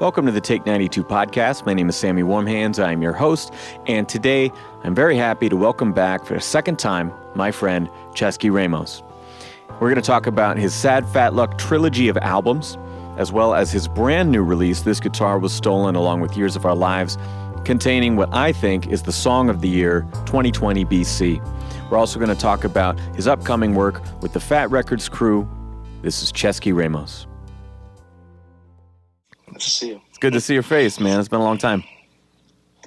Welcome to the Take 92 podcast. My name is Sammy Warm Hands. I am your host, and today I'm very happy to welcome back for a second time my friend Ceschi Ramos. We're going to talk about his Sad Fat Luck trilogy of albums, as well as his brand new release, This Guitar Was Stolen, along with Years of Our Lives, containing what I think is the song of the year, 2020 BC. We're also going to talk about his upcoming work with the Fat Records crew. This is Ceschi Ramos. Good to see you. It's good to see your face, man. It's been a long time.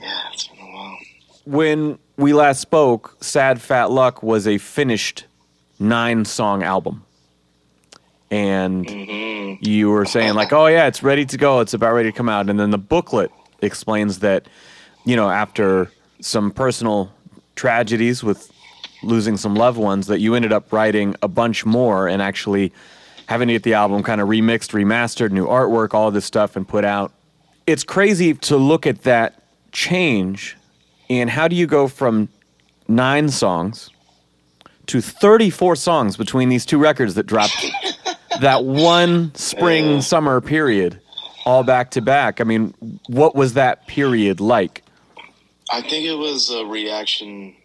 Yeah, it's been a while. When we last spoke, Sad Fat Luck was a finished 9-song album. And you were saying like, oh yeah, it's ready to go. It's about ready to come out. And then the booklet explains that, you know, after some personal tragedies with losing some loved ones, that you ended up writing a bunch more and actually having to get the album kind of remixed, remastered, new artwork, all of this stuff, and put out. It's crazy to look at that change. And how do you go from 9 songs to 34 songs between these two records that dropped that one spring, summer period, all back to back? I mean, what was that period like? I think it was a reaction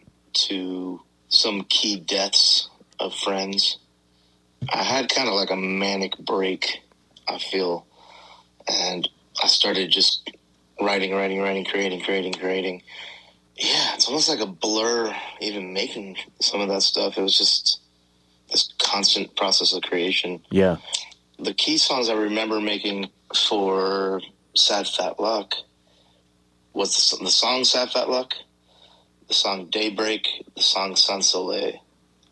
to some key deaths of friends. I had kind of like a manic break, I feel, and I started just writing, creating. Yeah, it's almost like a blur even making some of that stuff. It was just this constant process of creation. Yeah. The key songs I remember making for Sad Fat Luck was the song Sad Fat Luck, the song Daybreak, the song Sun Soleil. I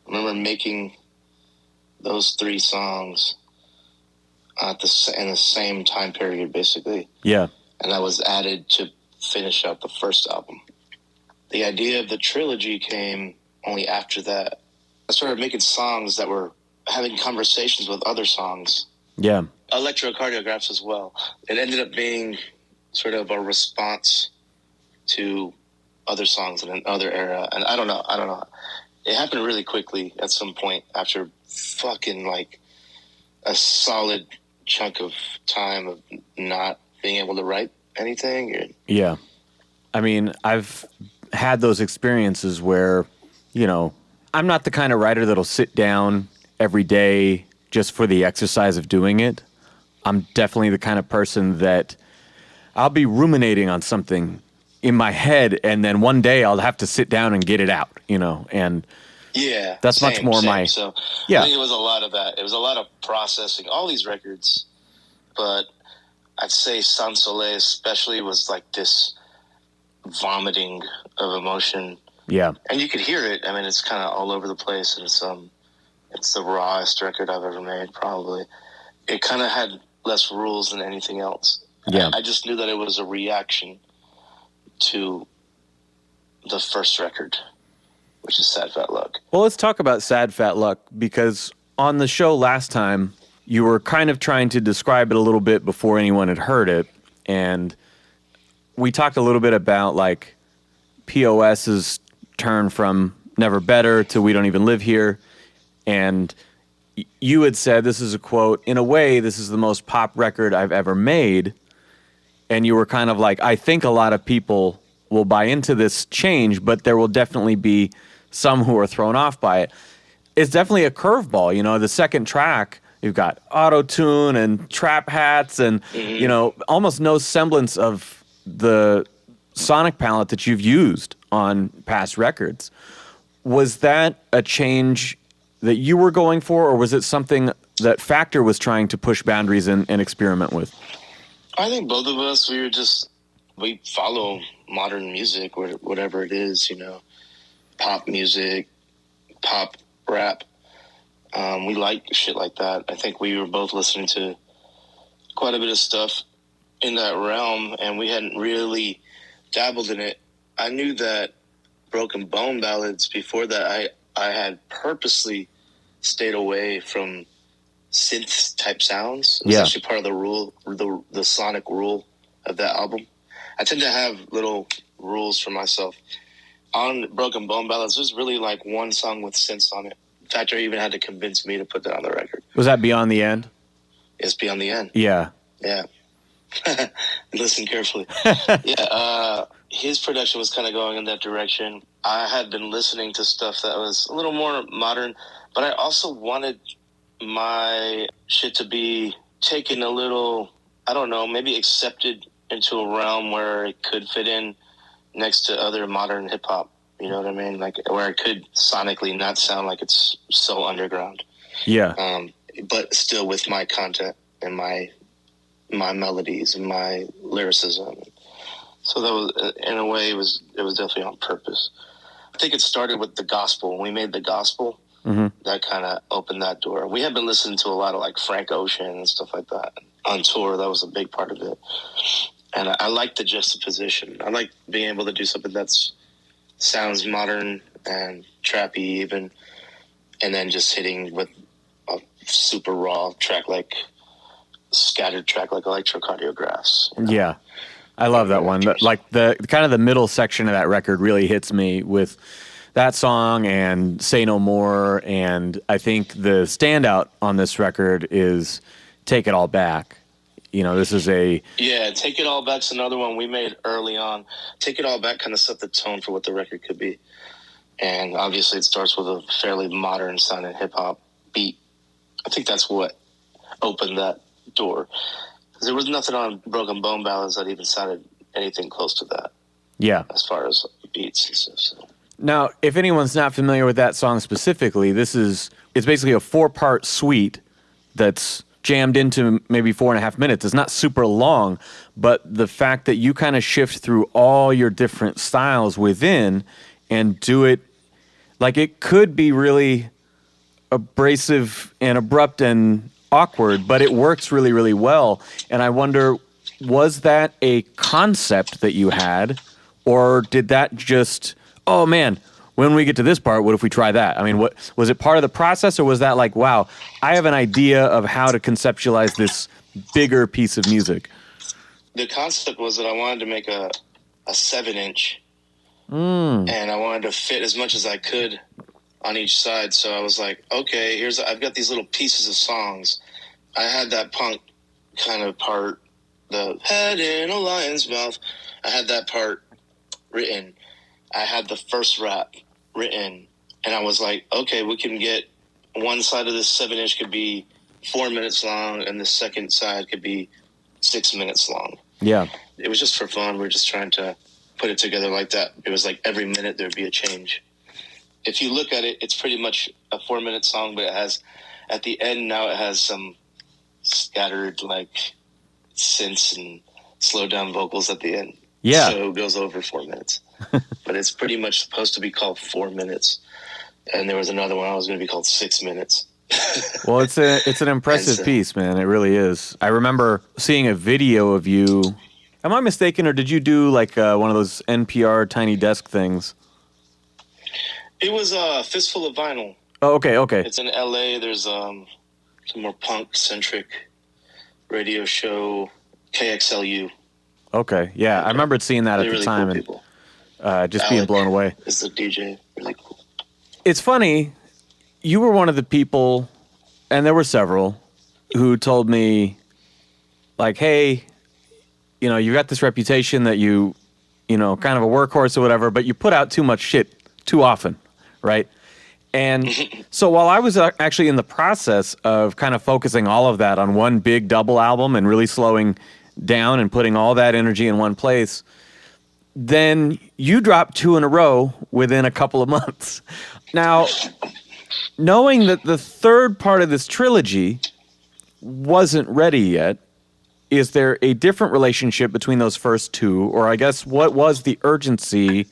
remember making those 3 songs in the same time period, basically. Yeah. And that was added to finish up the first album. The idea of the trilogy came only after that. I started making songs that were having conversations with other songs. Yeah. Electrocardiographs as well. It ended up being sort of a response to other songs in another era. And I don't know. It happened really quickly at some point after fucking like a solid chunk of time of not being able to write anything. Yeah. I mean, I've had those experiences where, you know, I'm not the kind of writer that'll sit down every day just for the exercise of doing it. I'm definitely the kind of person that I'll be ruminating on something in my head, and then one day I'll have to sit down and get it out, you know, and yeah, that's much more my... So yeah. I think it was a lot of that. It was a lot of processing all these records, but I'd say Sun Soleil especially was like this vomiting of emotion. Yeah. And you could hear it. I mean, it's kind of all over the place, and it's the rawest record I've ever made, probably. It kind of had less rules than anything else. Yeah. I just knew that it was a reaction to the first record, which is Sad Fat Luck. Well, let's talk about Sad Fat Luck, because on the show last time, you were kind of trying to describe it a little bit before anyone had heard it, and we talked a little bit about like POS's turn from Never Better to We Don't Even Live Here, and you had said, this is a quote, "In a way, this is the most pop record I've ever made," and you were kind of like, I think a lot of people will buy into this change, but there will definitely be some who are thrown off by it. It's definitely a curveball, you know. The second track, you've got auto-tune and trap hats and, you know, almost no semblance of the sonic palette that you've used on past records. Was that a change that you were going for, or was it something that Factor was trying to push boundaries and experiment with? I think both of us, we follow modern music, whatever it is, you know, pop music, pop rap. We like shit like that. I think we were both listening to quite a bit of stuff in that realm, and we hadn't really dabbled in it. I knew that Broken Bone Ballads, before that, I had purposely stayed away from synth type sounds. It was actually part of the rule, the sonic rule of that album. I tend to have little rules for myself. On Broken Bone Ballads, there's really like one song with synths on it. Factor even had to convince me to put that on the record. Was that Beyond the End? It's Beyond the End. Yeah. Yeah. Listen carefully. Yeah, his production was kind of going in that direction. I had been listening to stuff that was a little more modern, but I also wanted my shit to be taken a little, I don't know, maybe accepted into a realm where it could fit in next to other modern hip hop. You know what I mean? Like where it could sonically not sound like it's so underground. Yeah. But still with my content and my melodies and my lyricism. So that was, in a way, it was definitely on purpose. I think it started with the gospel. When we made the gospel, that kind of opened that door. We had been listening to a lot of like Frank Ocean and stuff like that on tour. That was a big part of it. And I like the juxtaposition. I like being able to do something that's sounds modern and trappy even, and then just hitting with a super raw track like scattered track like electrocardiographs. You know? Yeah. I love that one. Like the kind of the middle section of that record really hits me with that song and Say No More. And I think the standout on this record is Take It All Back. You know, this is Yeah, Take It All Back's another one we made early on. Take It All Back kind of set the tone for what the record could be. And obviously it starts with a fairly modern sounding hip hop beat. I think that's what opened that door. There was nothing on Broken Bone Ballads that even sounded anything close to that. Yeah. As far as beats and stuff. So. Now, if anyone's not familiar with that song specifically, it's basically a 4-part suite that's jammed into maybe 4.5 minutes. It's not super long, but the fact that you kind of shift through all your different styles within and do it, like it could be really abrasive and abrupt and awkward, but it works really, really well. And I wonder, was that a concept that you had, or did that just, oh man, when we get to this part, what if we try that? I mean, what was it part of the process, or was that like, wow, I have an idea of how to conceptualize this bigger piece of music? The concept was that I wanted to make a 7-inch, and I wanted to fit as much as I could on each side. So I was like, okay, I've got these little pieces of songs. I had that punk kind of part, the head in a lion's mouth. I had that part written. I had the first rap written, and I was like, okay, we can get one side of this 7-inch could be 4 minutes long, and the second side could be 6 minutes long. Yeah. It was just for fun. We were just trying to put it together like that. It was like every minute there'd be a change. If you look at it, it's pretty much a 4-minute song, but it has, at the end now, it has some scattered like synths and slowed down vocals at the end. Yeah. So it goes over 4 minutes. But it's pretty much supposed to be called 4 minutes. And there was another one I was going to be called 6 minutes. Well, it's an impressive piece, man. It really is. I remember seeing a video of you. Am I mistaken, or did you do like one of those NPR Tiny Desk things? It was a Fistful of Vinyl. Oh, okay. It's in LA. There's some more punk-centric radio show, KXLU. Okay, yeah. I remember seeing that at the really time, cool and just being blown away. Is the DJ. Really cool. It's funny, you were one of the people, and there were several, who told me, like, hey, you know, you got this reputation that you know, kind of a workhorse or whatever, but you put out too much shit too often, right? And so while I was actually in the process of kind of focusing all of that on one big double album and really slowing down and putting all that energy in one place, then you dropped 2 in a row within a couple of months. Now, knowing that the third part of this trilogy wasn't ready yet, is there a different relationship between those first 2? Or I guess what was the urgency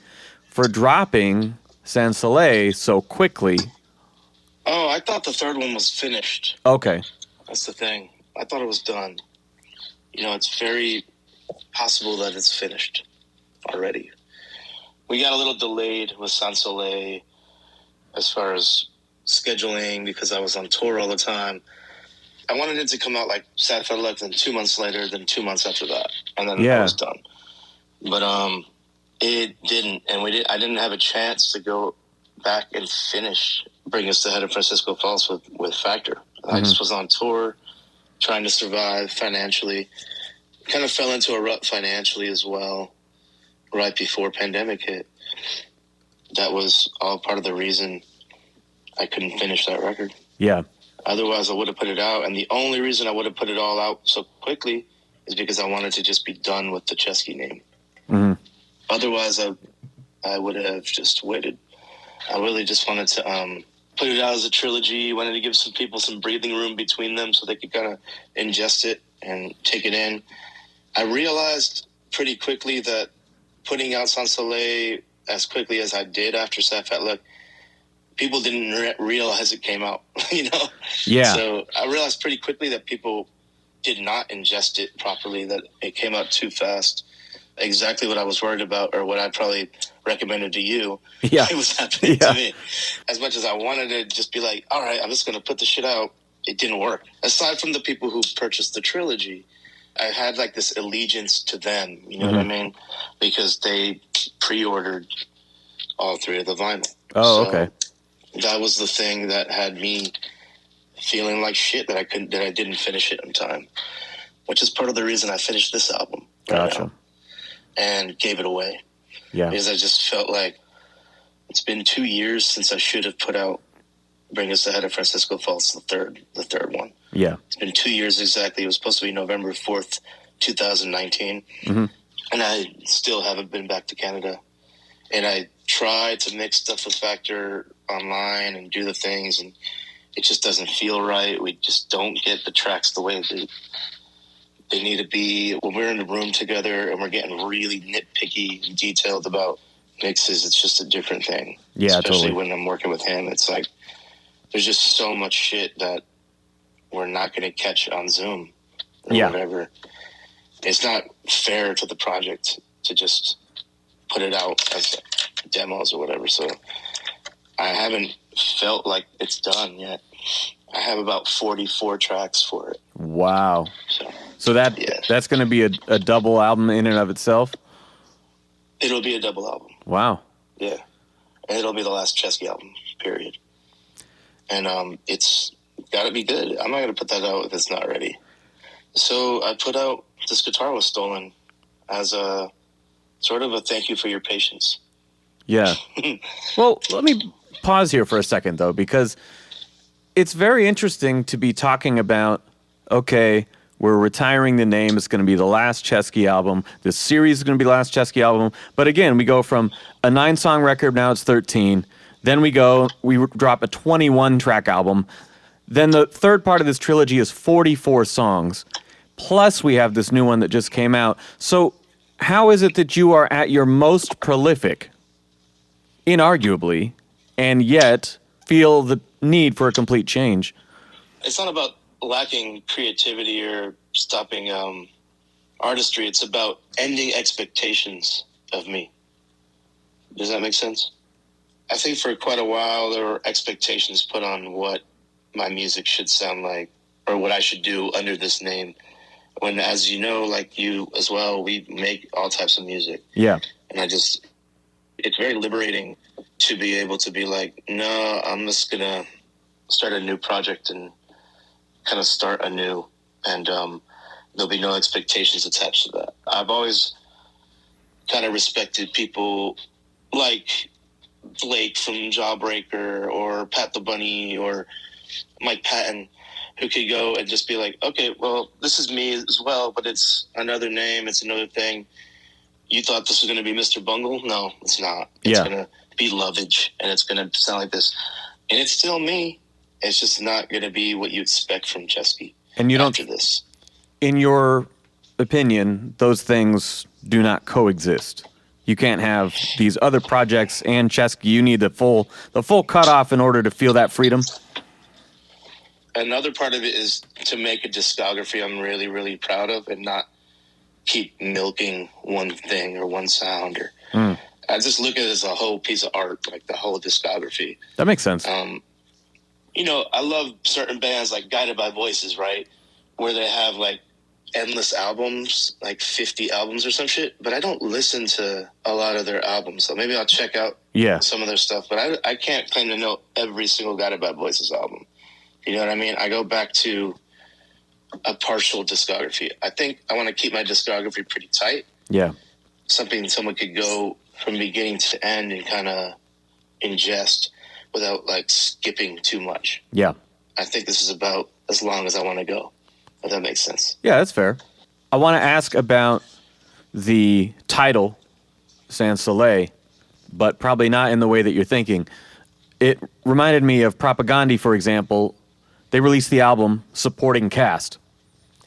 for dropping Sans Soleil so quickly? Oh, I thought the third one was finished. Okay. That's the thing. I thought it was done. You know, it's very possible that it's finished already. We got a little delayed with Sans Soleil as far as scheduling because I was on tour all the time. I wanted it to come out like Sad Fat Luck, then 2 months later, then 2 months after that, and then I was done. But it didn't, and I didn't have a chance to go back and finish Bring Us to Head of Francisco Falls with Factor. I just was on tour, trying to survive financially kind of fell into a rut financially as well right before pandemic hit. That was all part of the reason I couldn't finish that record. Yeah. Otherwise, I would have put it out. And the only reason I would have put it all out so quickly is because I wanted to just be done with the Ceschi name. Mm-hmm. Otherwise, I would have just waited. I really just wanted to put it out as a trilogy. Wanted to give some people some breathing room between them so they could kind of ingest it and take it in. I realized pretty quickly that putting out Sans Soleil as quickly as I did after Fat Wreck, people didn't realize it came out, you know? Yeah. So I realized pretty quickly that people did not ingest it properly, that it came out too fast. Exactly what I was worried about, or what I probably recommended to you. Yeah. It was happening to me. As much as I wanted to just be like, all right, I'm just going to put the shit out, it didn't work. Aside from the people who purchased the trilogy, I had like this allegiance to them, you know what I mean? Because they pre-ordered all 3 of the vinyl. Oh, so okay. That was the thing that had me feeling like shit that I didn't finish it in time, which is part of the reason I finished this album right now and gave it away. Yeah. Because I just felt like it's been 2 years since I should have put out Bring Us Ahead of Francisco Falls, the third one. Yeah. It's been 2 years exactly. It was supposed to be November 4th, 2019. Mm-hmm. And I still haven't been back to Canada. And I tried to mix stuff with Factor online and do the things, and it just doesn't feel right. We just don't get the tracks the way they need to be. When we're in the room together and we're getting really nitpicky and detailed about mixes, it's just a different thing. Yeah, especially totally. when I'm working with him. It's like there's just so much shit that we're not going to catch on Zoom or whatever. It's not fair to the project to just put it out as demos or whatever. So I haven't felt like it's done yet. I have about 44 tracks for it. Wow. So that's going to be a double album in and of itself? It'll be a double album. Wow. Yeah. And it'll be the last Ceschi album, period. And it's got to be good. I'm not going to put that out if it's not ready. So I put out This Guitar Was Stolen as a sort of a thank you for your patience. Yeah. Well, let me pause here for a second, though, because it's very interesting to be talking about, okay, we're retiring the name. It's going to be the last Ceschi album. This series is going to be the last Ceschi album. But again, we go from a 9-song record, now it's 13. Then we drop a 21-track album. Then the third part of this trilogy is 44 songs. Plus, we have this new one that just came out. So how is it that you are at your most prolific, inarguably, and yet feel the need for a complete change? It's not about lacking creativity or stopping artistry. It's about ending expectations of me. Does that make sense? I think for quite a while there were expectations put on what my music should sound like or what I should do under this name. When, as you know, like you as well, we make all types of music. Yeah. And it's very liberating to be able to be like, no, I'm just going to start a new project and kind of start anew. And there'll be no expectations attached to that. I've always kind of respected people like Blake from Jawbreaker or Pat the Bunny or Mike Patton, who could go and just be like, okay, well, this is me as well, but it's another name. It's another thing. You thought this was going to be Mr. Bungle? No, it's not. It's going to be Lovage, and it's going to sound like this. And it's still me. It's just not going to be what you expect from Ceschi. And you after this. In your opinion, those things do not coexist. You can't have these other projects and Ceschi. You need the full cutoff in order to feel that freedom. Another part of it is to make a discography I'm really, really proud of and not keep milking one thing or one sound. Or I just look at it as a whole piece of art, like the whole discography. That makes sense. You know, I love certain bands like Guided by Voices, right? Where they have like endless albums, like 50 albums or some shit, but I don't listen to a lot of their albums. So maybe I'll check out some of their stuff, but I can't claim to know every single Guided by Voices album. You know what I mean? I go back to a partial discography. I think I want to keep my discography pretty tight. Yeah. Something someone could go from beginning to end and kind of ingest without like skipping too much. Yeah. I think this is about as long as I want to go, if that makes sense. Yeah, that's fair. I want to ask about the title, Sans Soleil, but probably not in the way that you're thinking. It reminded me of Propagandhi, for example. They released the album Supporting Cast.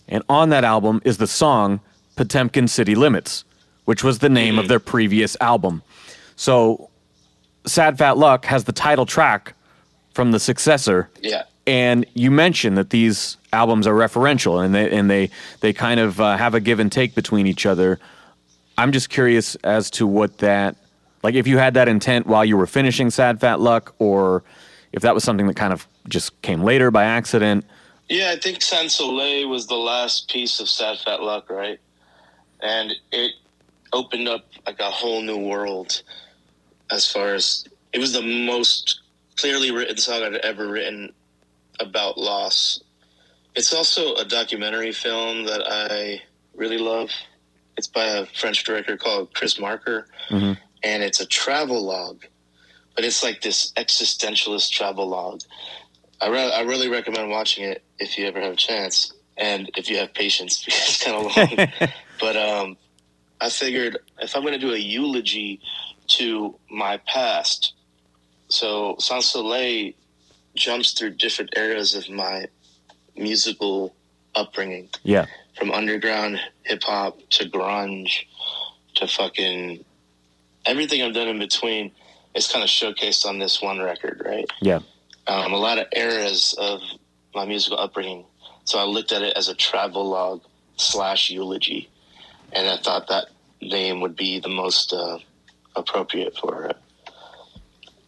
And on that album is the song Potemkin City Limits, which was the name of their previous album. So Sad Fat Luck has the title track from the successor. Yeah. And you mentioned that these albums are referential and they kind of have a give and take between each other. I'm just curious as to what that, like if you had that intent while you were finishing Sad Fat Luck, or if that was something that kind of just came later by accident. Yeah, I think Sans Soleil was the last piece of Sad Fat Luck, right? And it opened up like a whole new world as far as it was the most clearly written song I'd ever written about loss. It's also a documentary film that I really love. It's by a French director called Chris Marker, and it's a travel log, but it's like this existentialist travel log. I really recommend watching it if you ever have a chance, and if you have patience, because it's kind of long. But I figured if I'm going to do a eulogy to my past, so Sans Soleil jumps through different eras of my musical upbringing. Yeah. From underground hip-hop to grunge to fucking everything I've done in between is kind of showcased on this one record, right? Yeah. A lot of eras of my musical upbringing. So I looked at it as a travel log / eulogy. And I thought that name would be the most appropriate for it.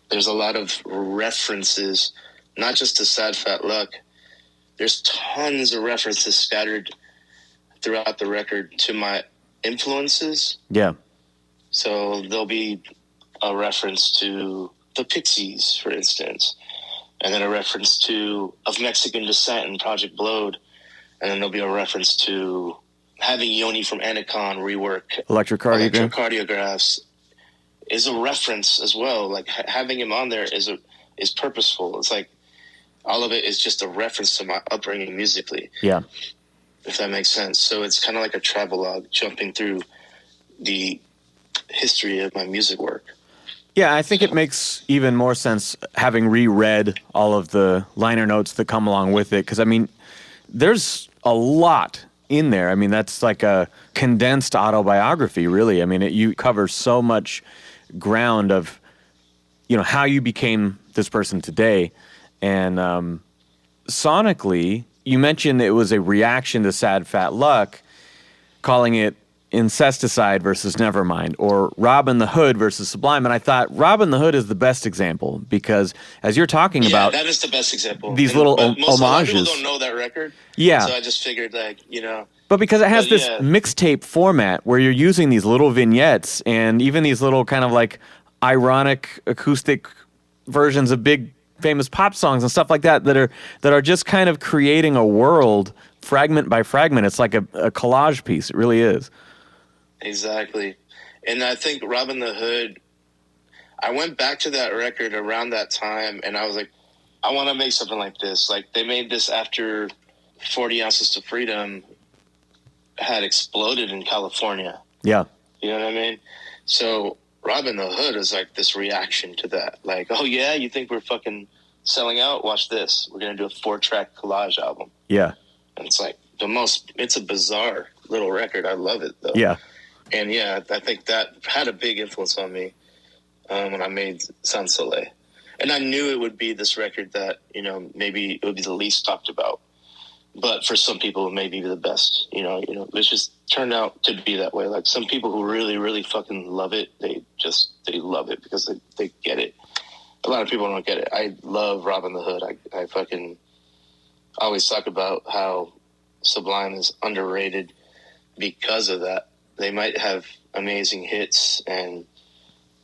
There's a lot of references, not just to Sad Fat Luck. There's tons of references scattered throughout the record to my influences. Yeah. So there'll be a reference to the Pixies, for instance, and then a reference to Of Mexican Descent and Project Blowed, and then there'll be a reference to having Yoni from Anacon rework electrocardiographs is a reference as well. Like having him on there is purposeful. It's like all of it is just a reference to my upbringing musically. Yeah. If that makes sense. So it's kind of like a travelogue jumping through the history of my music work. Yeah, I think it makes even more sense having reread all of the liner notes that come along with it. Because, I mean, there's a lot in there. I mean, that's like a condensed autobiography, really. I mean, you cover so much ground of, you know, how you became this person today. And sonically, you mentioned it was a reaction to Sad Fat Luck, calling it Incesticide versus Nevermind, or Robin the Hood versus Sublime. And I thought Robin the Hood is the best example because, as you're talking about, that is the best example. These little homages. A lot of people don't know that record. Yeah. So I just figured, like, you know. But because it has this mixtape format where you're using these little vignettes and even these little kind of like ironic acoustic versions of big famous pop songs and stuff like that that are just kind of creating a world fragment by fragment. It's like a collage piece. It really is. Exactly. And I think Robin the Hood, I went back to that record around that time and I was like, I want to make something like this. Like they made this after 40 Ounces to Freedom had exploded in California. Yeah. You know what I mean? So Robin the Hood is like this reaction to that. Like, oh yeah, you think we're fucking selling out? Watch this. We're going to do a 4-track collage album. Yeah. And it's like it's a bizarre little record. I love it though. Yeah. And yeah, I think that had a big influence on me when I made Sans Soleil. And I knew it would be this record that, you know, maybe it would be the least talked about. But for some people, it may be the best. You know, it's just turned out to be that way. Like some people who really, really fucking love it, they love it because they get it. A lot of people don't get it. I love Robin the Hood. I fucking always talk about how Sublime is underrated because of that. They might have amazing hits and,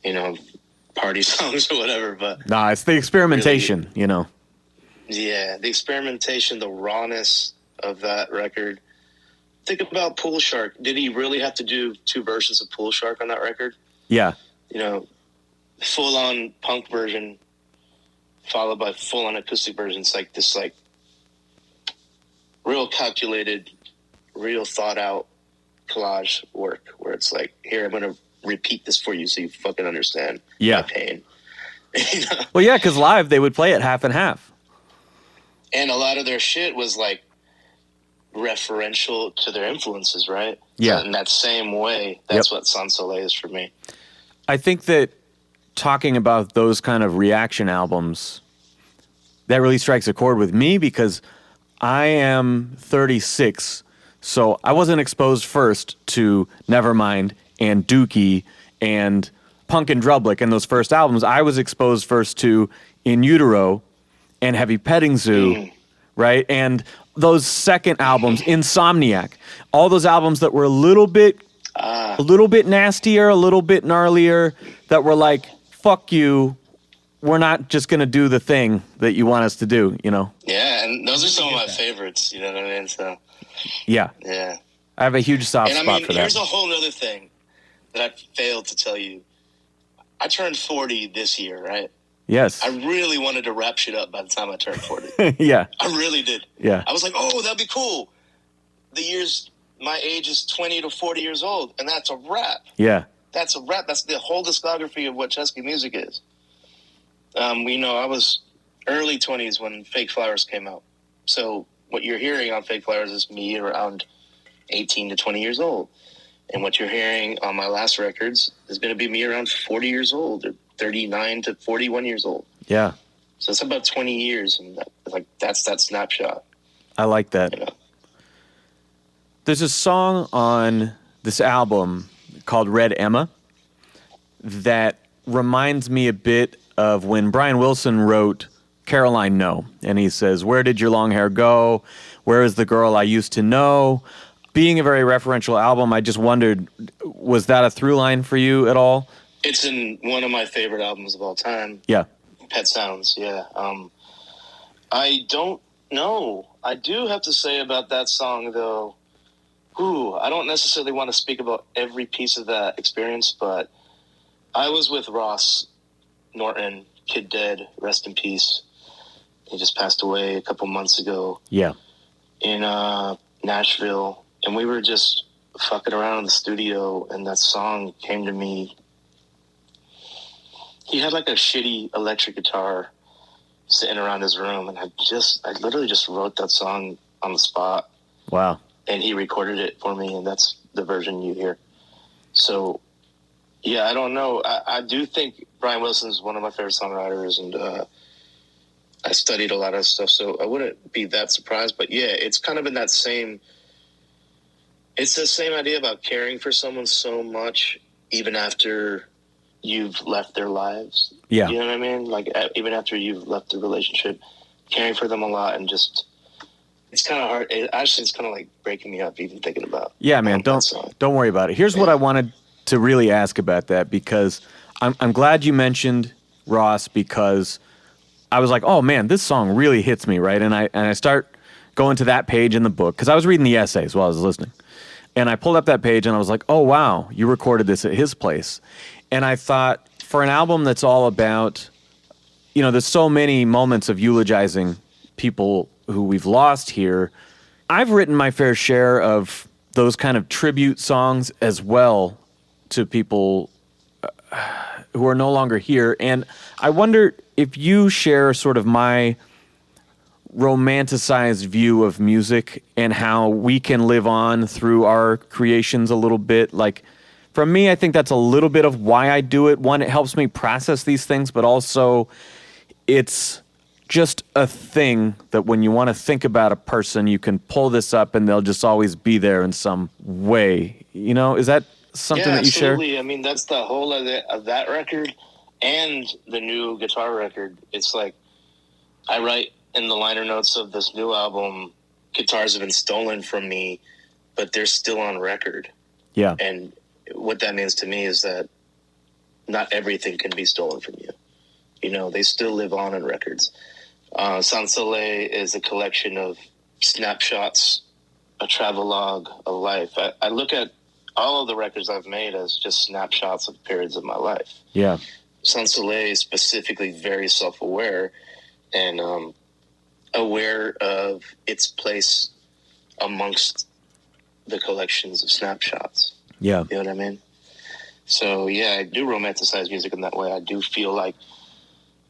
you know, party songs or whatever, but... Nah, it's the experimentation, really, you know. Yeah, the experimentation, the rawness of that record. Think about Pool Shark. Did he really have to do 2 versions of Pool Shark on that record? Yeah. You know, full-on punk version followed by full-on acoustic version. It's like this, like, real calculated, real thought-out collage work where it's like, here, I'm going to repeat this for you so you fucking understand my pain. You know? Well, yeah, because live they would play it half and half. And a lot of their shit was like referential to their influences, right? Yeah. So in that same way, that's what Sans Soleil is for me. I think that talking about those kind of reaction albums, that really strikes a chord with me because I am 36, so I wasn't exposed first to Nevermind and Dookie and Punk and Drublick and those first albums. I was exposed first to In Utero and Heavy Petting Zoo, right? And those second albums, Insomniac, all those albums that were a little bit nastier, a little bit gnarlier, that were like, fuck you, we're not just going to do the thing that you want us to do, you know? Yeah, and those are some of my favorites, you know what I mean? So, yeah. I have a huge soft spot for that. Here's a whole other thing that I failed to tell you. I turned 40 this year, right? Yes. I really wanted to wrap shit up by the time I turned 40. Yeah. I really did. Yeah. I was like, oh, that'd be cool. My age is 20 to 40 years old, and that's a wrap. Yeah. That's a wrap. That's the whole discography of what Ceschi music is. I was early 20s when Fake Flowers came out. So what you're hearing on Fake Flowers is me around 18 to 20 years old. And what you're hearing on my last records is going to be me around 40 years old, or 39 to 41 years old. Yeah. So it's about 20 years, and that's that snapshot. I like that. You know? There's a song on this album called Red Emma that reminds me a bit of when Brian Wilson wrote Caroline No. And he says, where did your long hair go? Where is the girl I used to know? Being a very referential album, I just wondered, was that a through line for you at all? It's in one of my favorite albums of all time. Yeah. Pet Sounds, yeah. I don't know. I do have to say about that song, though, I don't necessarily want to speak about every piece of that experience, but I was with Ross Norton, Kid Dead, rest in peace. He just passed away a couple months ago. Yeah. In Nashville. And we were just fucking around in the studio, and that song came to me. He had like a shitty electric guitar sitting around his room, and I literally just wrote that song on the spot. Wow. And he recorded it for me, and that's the version you hear. So, yeah, I don't know. I do think Brian Wilson is one of my favorite songwriters, and I studied a lot of stuff, so I wouldn't be that surprised. But, yeah, it's kind of in that same... It's the same idea about caring for someone so much, even after you've left their lives. Yeah. You know what I mean? Like, even after you've left the relationship, caring for them a lot, and just... It's kind of hard. It's kind of like breaking me up even thinking about. Yeah, man, don't worry about it. Here's what I wanted to really ask about that, because I'm glad you mentioned Ross, because I was like, oh man, this song really hits me, right? And I start going to that page in the book, because I was reading the essays while I was listening. And I pulled up that page and I was like, oh wow, you recorded this at his place. And I thought, for an album that's all about, there's so many moments of eulogizing people who we've lost here. I've written my fair share of those kind of tribute songs as well to people who are no longer here. And I wonder if you share sort of my romanticized view of music and how we can live on through our creations a little bit. Like, for me, I think that's a little bit of why I do it. One, it helps me process these things, but also it's just a thing that when you want to think about a person, you can pull this up and they'll just always be there in some way. Is that something that you share? Absolutely. I mean, that's the whole of that record and the new guitar record. It's like, I write in the liner notes of this new album, guitars have been stolen from me, but they're still on record. Yeah. And what that means to me is that not everything can be stolen from you. They still live on in records. Sans Soleil is a collection of snapshots, a travelogue of life. I look at all of the records I've made as just snapshots of periods of my life. Yeah. Sans Soleil is specifically very self-aware and aware of its place amongst the collections of snapshots. Yeah. You know what I mean? So, yeah, I do romanticize music in that way. I do feel like,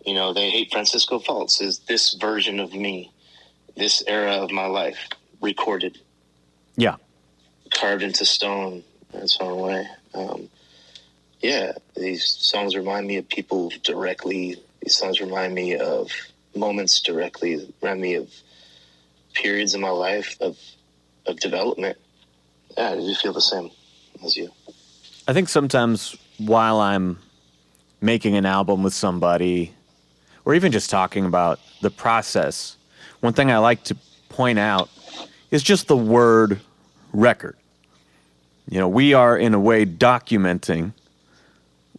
you know, They Hate Francisco Faltz is this version of me, this era of my life, recorded. Yeah. Carved into stone in its own way. Yeah, these songs remind me of people directly. These songs remind me of moments directly, remind me of periods in my life of development. Yeah, I do feel the same as you. I think sometimes while I'm making an album with somebody, or even just talking about the process, one thing I like to point out is just the word record. You know, we are in a way documenting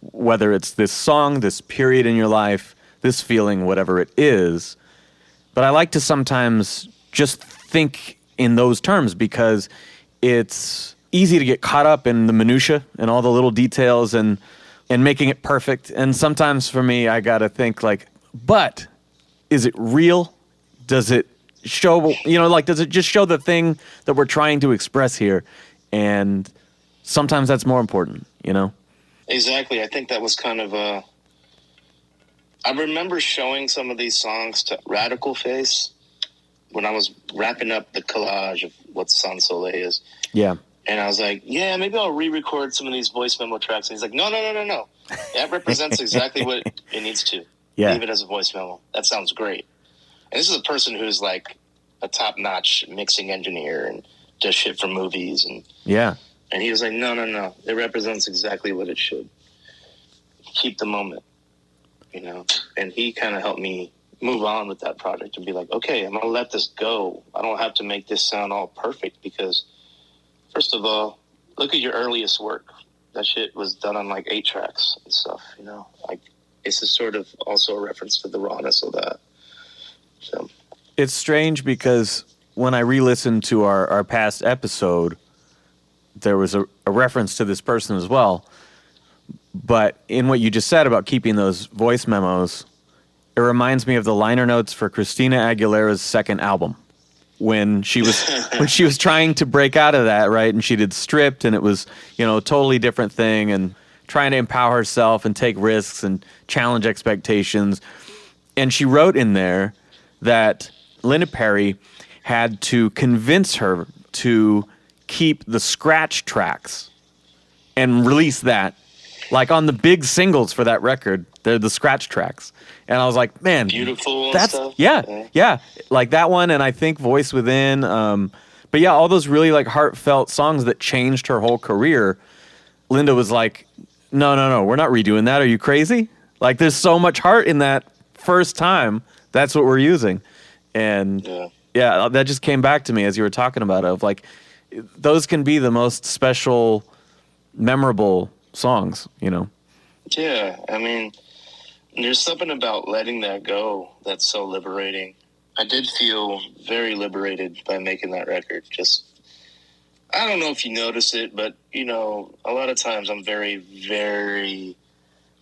whether it's this song, this period in your life, this feeling, whatever it is. But I like to sometimes just think in those terms because it's easy to get caught up in the minutia and all the little details and making it perfect. And sometimes for me, I got to think like, but is it real? Does it show, you know, like, does it just show the thing that we're trying to express here? And sometimes that's more important, you know? Exactly. I think that was kind of I remember showing some of these songs to Radical Face when I was wrapping up the collage of what Sans Soleil is. Yeah. And I was like, yeah, maybe I'll re-record some of these voice memo tracks. And he's like, no. That represents exactly what it needs to. Yeah. Leave it as a voice memo. That sounds great. And this is a person who's like a top-notch mixing engineer and does shit for movies. And Yeah. And he was like, no. It represents exactly what it should. Keep the moment, you know? And he kind of helped me move on with that project and be like, okay, I'm going to let this go. I don't have to make this sound all perfect because, first of all, look at your earliest work. That shit was done on like 8 tracks and stuff, you know? Like, it's a sort of also a reference to the rawness of that. So It's strange because when I re-listened to our past episode, there was a reference to this person as well. But in what you just said about keeping those voice memos, it reminds me of the liner notes for Christina Aguilera's second album. When she was trying to break out of that, right? And she did Stripped, and it was, you know, a totally different thing, and trying to empower herself and take risks and challenge expectations. And she wrote in there that Linda Perry had to convince her to keep the scratch tracks and release that. Like on the big singles for that record, they're the scratch tracks. And I was like, man, Beautiful and that's stuff. Yeah. Like that one, and I think Voice Within. But yeah, all those really like heartfelt songs that changed her whole career. Linda was like, no, we're not redoing that. Are you crazy? Like there's so much heart in that first time. That's what we're using. And yeah, that just came back to me as you were talking about it, of like, those can be the most special, memorable songs, you know? Yeah, I mean, there's something about letting that go that's so liberating. I did feel very liberated by making that record. Just, I don't know if you notice it, but, you know, a lot of times I'm very, very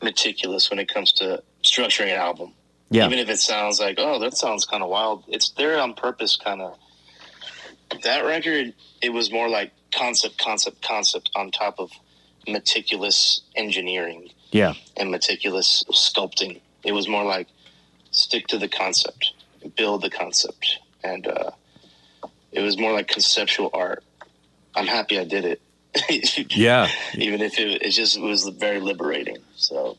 meticulous when it comes to structuring an album. Yeah. Even if it sounds like, oh, that sounds kind of wild. It's there on purpose, kind of. That record, it was more like concept on top of meticulous engineering. Yeah. And meticulous sculpting. It was more like stick to the concept, build the concept. And it was more like conceptual art. I'm happy I did it. Yeah. Even if it was very liberating. So.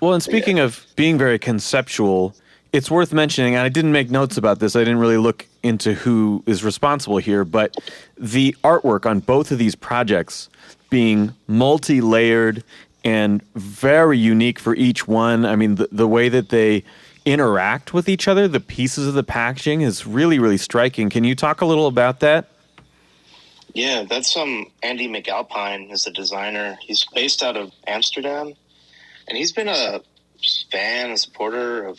Well, and speaking of being very conceptual, it's worth mentioning, and I didn't make notes about this, I didn't really look into who is responsible here, but the artwork on both of these projects being multi-layered and very unique for each one. I mean, the way that they interact with each other, the pieces of the packaging is really, really striking. Can you talk a little about that? Yeah, that's Andy McAlpine is the designer. He's based out of Amsterdam. And he's been a fan, a supporter of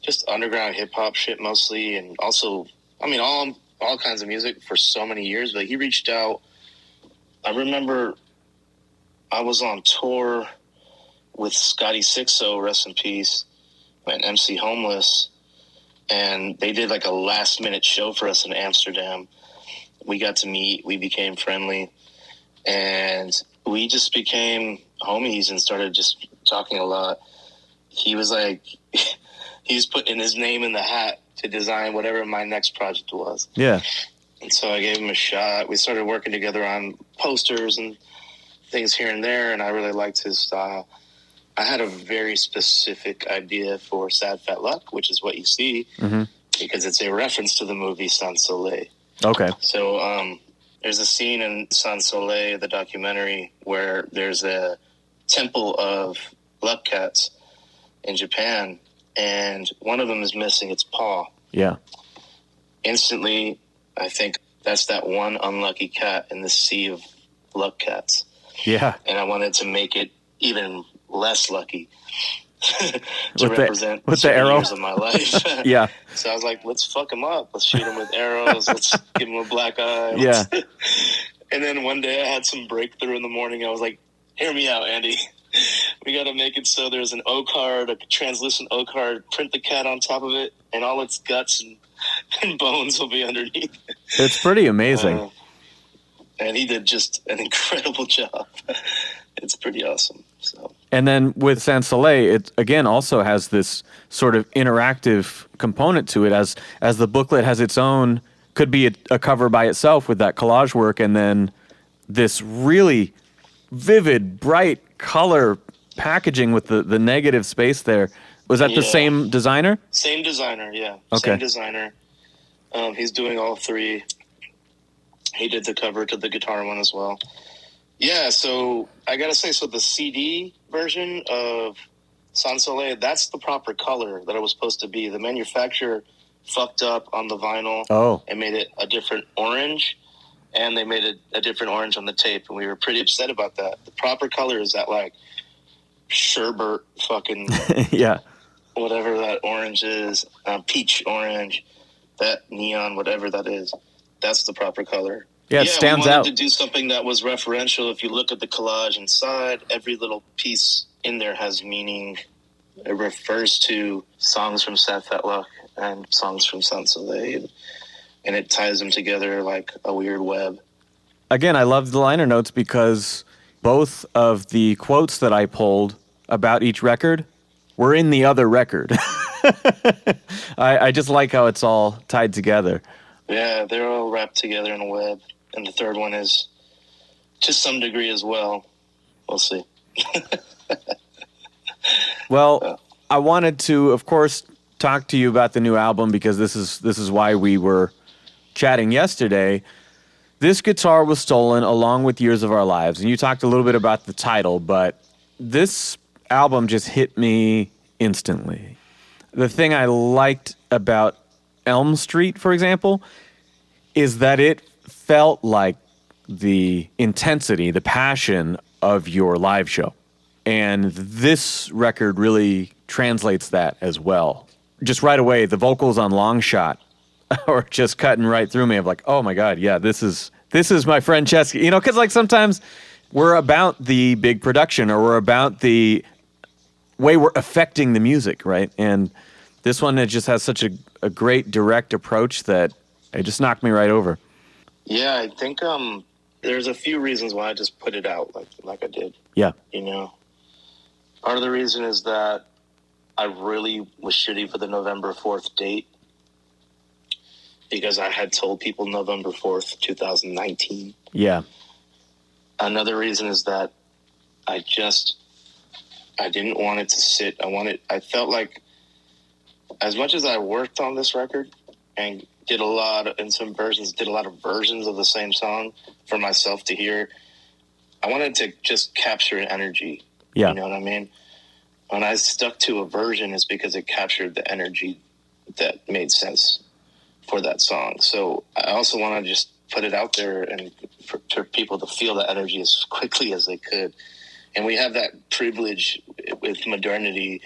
just underground hip-hop shit mostly, and also I mean, all kinds of music for so many years. But he reached out. I remember I was on tour with Scotty Sixo, rest in peace, and MC Homeless, and they did like a last minute show for us in Amsterdam. We got to meet, we became friendly, and we just became homies and started just talking a lot. He was like, he's putting his name in the hat to design whatever my next project was. Yeah. And so I gave him a shot. We started working together on posters and things here and there, and I really liked his style. I had a very specific idea for Sad Fat Luck, which is what you see, because it's a reference to the movie Sans Soleil. Okay. So there's a scene in Sans Soleil, the documentary, where there's a temple of luck cats in Japan, and one of them is missing its paw. Yeah. Instantly, I think that's that one unlucky cat in the sea of luck cats. Yeah. And I wanted to make it even less lucky to represent with the arrow years of my life. Yeah. So I was like, let's fuck him up. Let's shoot him with arrows. Let's give him a black eye. Yeah. And then one day I had some breakthrough in the morning. I was like, hear me out, Andy. We got to make it so there's an O card, a translucent O card, print the cat on top of it, and all its guts and bones will be underneath. It's pretty amazing. And he did just an incredible job. It's pretty awesome. So. And then with Sans Soleil, it again also has this sort of interactive component to it, as the booklet has its own, could be a cover by itself with that collage work, and then this really vivid, bright color packaging with the negative space there. Was that the same designer? Same designer, yeah. Okay. Same designer. He's doing all three. He did the cover to the guitar one as well. Yeah, so I gotta say, so the CD version of Sans Soleil, that's the proper color that it was supposed to be. The manufacturer fucked up on the vinyl and made it a different orange, and they made it a different orange on the tape, and we were pretty upset about that. The proper color is that, like, sherbet fucking yeah, whatever that orange is, peach orange, that neon, whatever that is. That's the proper color. Yeah, it stands we wanted out. to do something that was referential. If you look at the collage inside, every little piece in there has meaning. It refers to songs from Sad Fat Luck and songs from Sans Soleil, and it ties them together like a weird web. Again, I love the liner notes because both of the quotes that I pulled about each record were in the other record. I just like how it's all tied together. Yeah, they're all wrapped together in a web. And the third one is to some degree as well. We'll see. Well, I wanted to, of course, talk to you about the new album because this is why we were chatting yesterday. This guitar was stolen along with Years of Our Lives. And you talked a little bit about the title, but this album just hit me instantly. The thing I liked about Elm Street, for example, is that it felt like the intensity, the passion of your live show. And this record really translates that as well. Just right away, the vocals on Long Shot are just cutting right through me of like, oh my God, yeah, this is my friend Ceschi. You know, because like sometimes we're about the big production or we're about the way we're affecting the music, right? And this one, it just has such a great direct approach that it just knocked me right over. Yeah, I think there's a few reasons why I just put it out like I did. Yeah. You know, part of the reason is that I really was shooting for the November 4th date because I had told people November 4th, 2019. Yeah. Another reason is that I didn't want it to sit. I felt like as much as I worked on this record and did a lot of versions of the same song for myself to hear, I wanted to just capture an energy. Yeah. You know what I mean? When I stuck to a version, it's because it captured the energy that made sense for that song. So I also want to just put it out there and for people to feel that energy as quickly as they could. And we have that privilege with modernity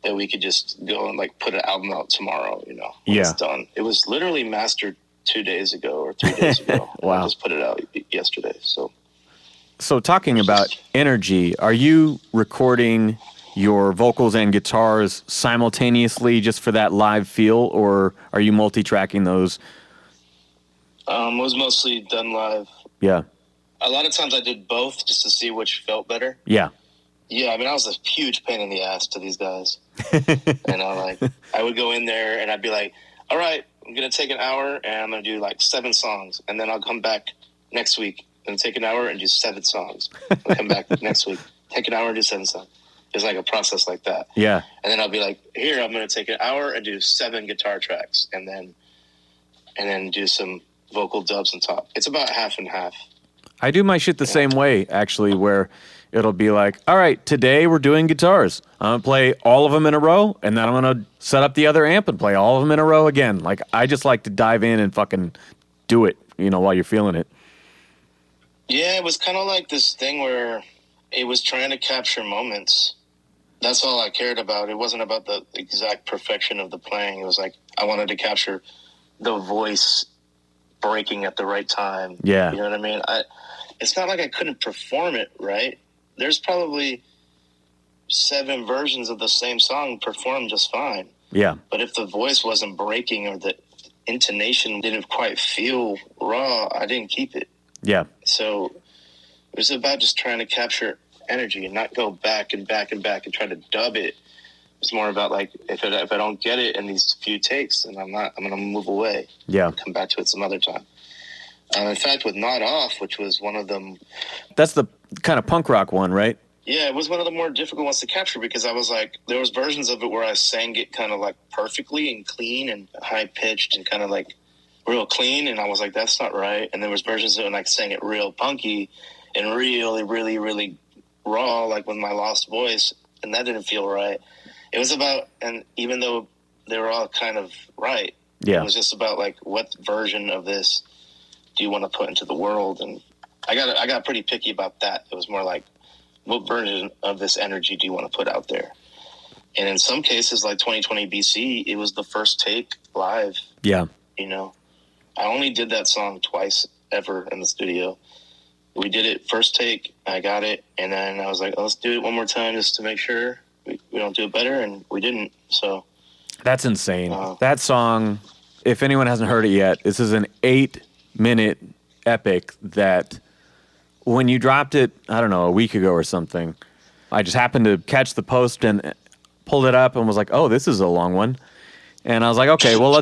that we could just go and like put an album out tomorrow, you know, when it's done. It was literally mastered 2 days ago or 3 days ago. Wow. I just put it out yesterday. So talking about energy, are you recording your vocals and guitars simultaneously just for that live feel, or are you multi-tracking those? It was mostly done live. Yeah. A lot of times I did both just to see which felt better. Yeah. Yeah, I mean, I was a huge pain in the ass to these guys. And I would go in there and I'd be like, all right, I'm going to take an hour and I'm going to do like 7 songs. And then I'll come back next week and take an hour and do 7 songs. I'll come back next week, take an hour and do 7 songs. It's like a process like that. Yeah. And then I'll be like, here, I'm going to take an hour and do 7 guitar tracks and then do some vocal dubs on top. It's about half and half. I do my shit the same way, actually, where it'll be like, all right, today we're doing guitars. I'm going to play all of them in a row, and then I'm going to set up the other amp and play all of them in a row again. Like, I just like to dive in and fucking do it, while you're feeling it. Yeah, it was kind of like this thing where it was trying to capture moments. That's all I cared about. It wasn't about the exact perfection of the playing. It was like I wanted to capture the voice breaking at the right time. Yeah. You know what I mean? It's not like I couldn't perform it right. There's probably 7 versions of the same song performed just fine. Yeah. But if the voice wasn't breaking or the intonation didn't quite feel raw, I didn't keep it. Yeah. So it was about just trying to capture energy and not go back and back and back and try to dub it. It's more about like, if I don't get it in these few takes, then I'm going to move away. Yeah. And come back to it some other time. In fact, with Not Off, which was one of them. That's the kind of punk rock one, right? Yeah, it was one of the more difficult ones to capture because I was like, there was versions of it where I sang it kind of like perfectly and clean and high pitched and kind of like real clean. And I was like, that's not right. And there was versions of it and I sang it real punky and really, really, really raw, like with my lost voice. And that didn't feel right. It was about, and even though they were all kind of right, yeah, it was just about like, what version of this do you want to put into the world? And I got pretty picky about that. It was more like, what version of this energy do you want to put out there? And in some cases, like 2020 BC, it was the first take live. Yeah. I only did that song twice ever in the studio. We did it first take, I got it, and then I was like, let's do it one more time just to make sure we don't do it better, and we didn't. So that's insane. That song, if anyone hasn't heard it yet, this is an 8-minute epic that when you dropped it, I don't know, a week ago or something, I just happened to catch the post and pulled it up and was like, oh, this is a long one. And I was like, okay, well,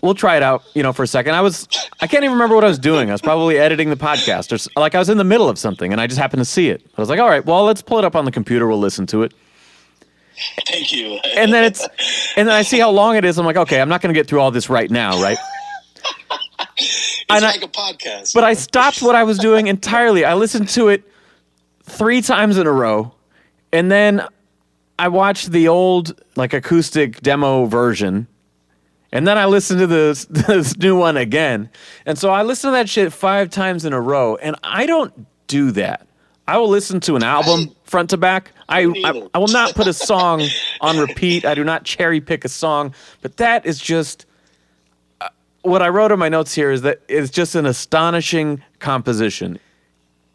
we'll try it out, for a second. I can't even remember what I was doing. I was probably editing the podcast or like I was in the middle of something and I just happened to see it. I was like, all right, well, let's pull it up on the computer. We'll listen to it. Thank you. And then I see how long it is. I'm like, okay, I'm not going to get through all this right now, right? It's like a podcast. But I stopped what I was doing entirely. I listened to it 3 times in a row, and then I watched the old like acoustic demo version, and then I listened to this new one again. And so I listened to that shit 5 times in a row, and I don't do that. I will listen to an album front to back. I will not put a song on repeat. I do not cherry pick a song, but that is just what I wrote in my notes here is that it's just an astonishing composition.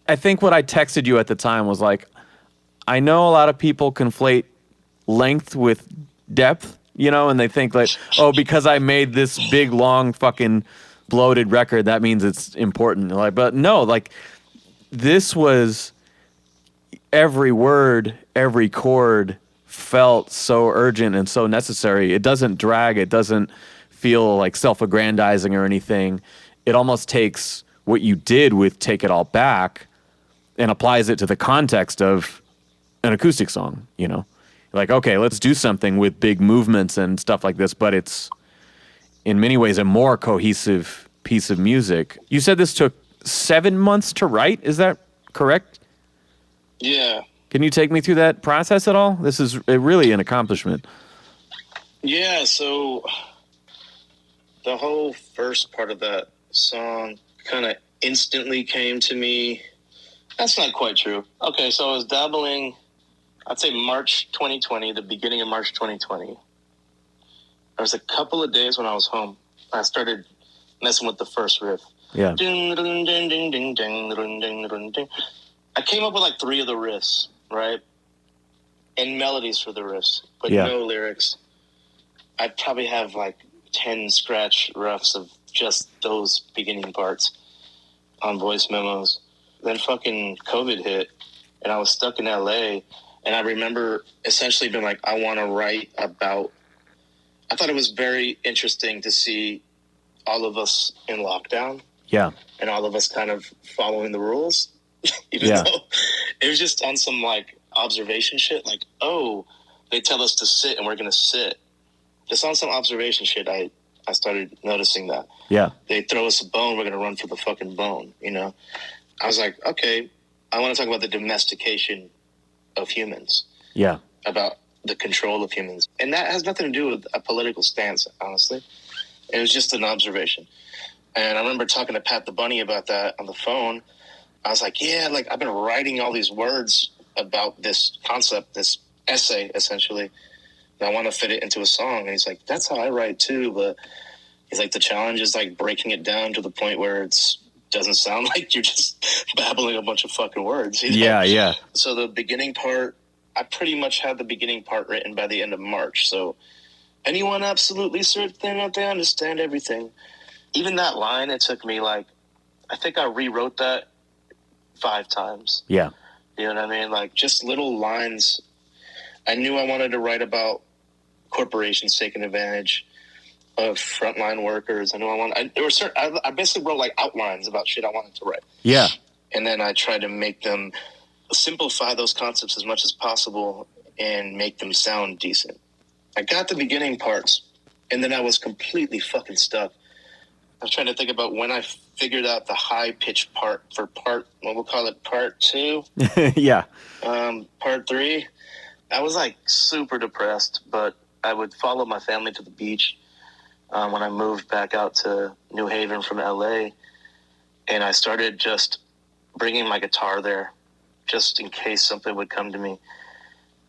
I think what I texted you at the time was like, I know a lot of people conflate length with depth, and they think like, oh, because I made this big, long, fucking bloated record, that means it's important. Like, but no, like this was every word, every chord felt so urgent and so necessary. It doesn't drag. It doesn't feel like self-aggrandizing or anything. It almost takes what you did with Take It All Back and applies it to the context of an acoustic song, Like, okay, let's do something with big movements and stuff like this, but it's in many ways a more cohesive piece of music. You said this took 7 months to write. Is that correct? Yeah. Can you take me through that process at all? This is really an accomplishment. Yeah, so the whole first part of that song kind of instantly came to me. That's not quite true. Okay, so I was dabbling, I'd say March 2020, the beginning of March 2020. There was a couple of days when I was home. I started messing with the first riff. Yeah. Ding, ding, ding, ding, ding, ding, ding, ding, ding, ding. I came up with like 3 of the riffs, right? And melodies for the riffs, but no lyrics. I'd probably have like 10 scratch roughs of just those beginning parts on voice memos. Then fucking COVID hit, and I was stuck in LA, and I remember essentially being like, I want to write about... I thought it was very interesting to see all of us in lockdown. Yeah. And all of us kind of following the rules. Even though it was just on some like observation shit, like, oh, they tell us to sit and we're going to sit. Just on some observation shit, I started noticing that. Yeah. They throw us a bone, we're going to run for the fucking bone, you know? I was like, okay, I want to talk about the domestication of humans. Yeah. About the control of humans. And that has nothing to do with a political stance, honestly. It was just an observation. And I remember talking to Pat the Bunny about that on the phone. I was like, yeah, like I've been writing all these words about this concept, this essay, essentially. And I want to fit it into a song. And he's like, that's how I write too. But he's like, the challenge is like breaking it down to the point where it's doesn't sound like you're just babbling a bunch of fucking words. You know? Yeah, yeah. So the beginning part, I pretty much had the beginning part written by the end of March. So anyone absolutely certain that they understand everything. Even that line, it took me like, I think I rewrote that 5 times. Yeah. You know what I mean? Like just little lines. I knew I wanted to write about corporations taking advantage of frontline workers. I knew I basically wrote like outlines about shit I wanted to write. Yeah. And then I tried to make them simplify those concepts as much as possible and make them sound decent. I got the beginning parts, and then I was completely fucking stuck. I was trying to think about when I figured out the high-pitched part for we'll call it part 2. Yeah. Part 3. I was like super depressed, but I would follow my family to the beach when I moved back out to New Haven from LA, and I started just bringing my guitar there just in case something would come to me.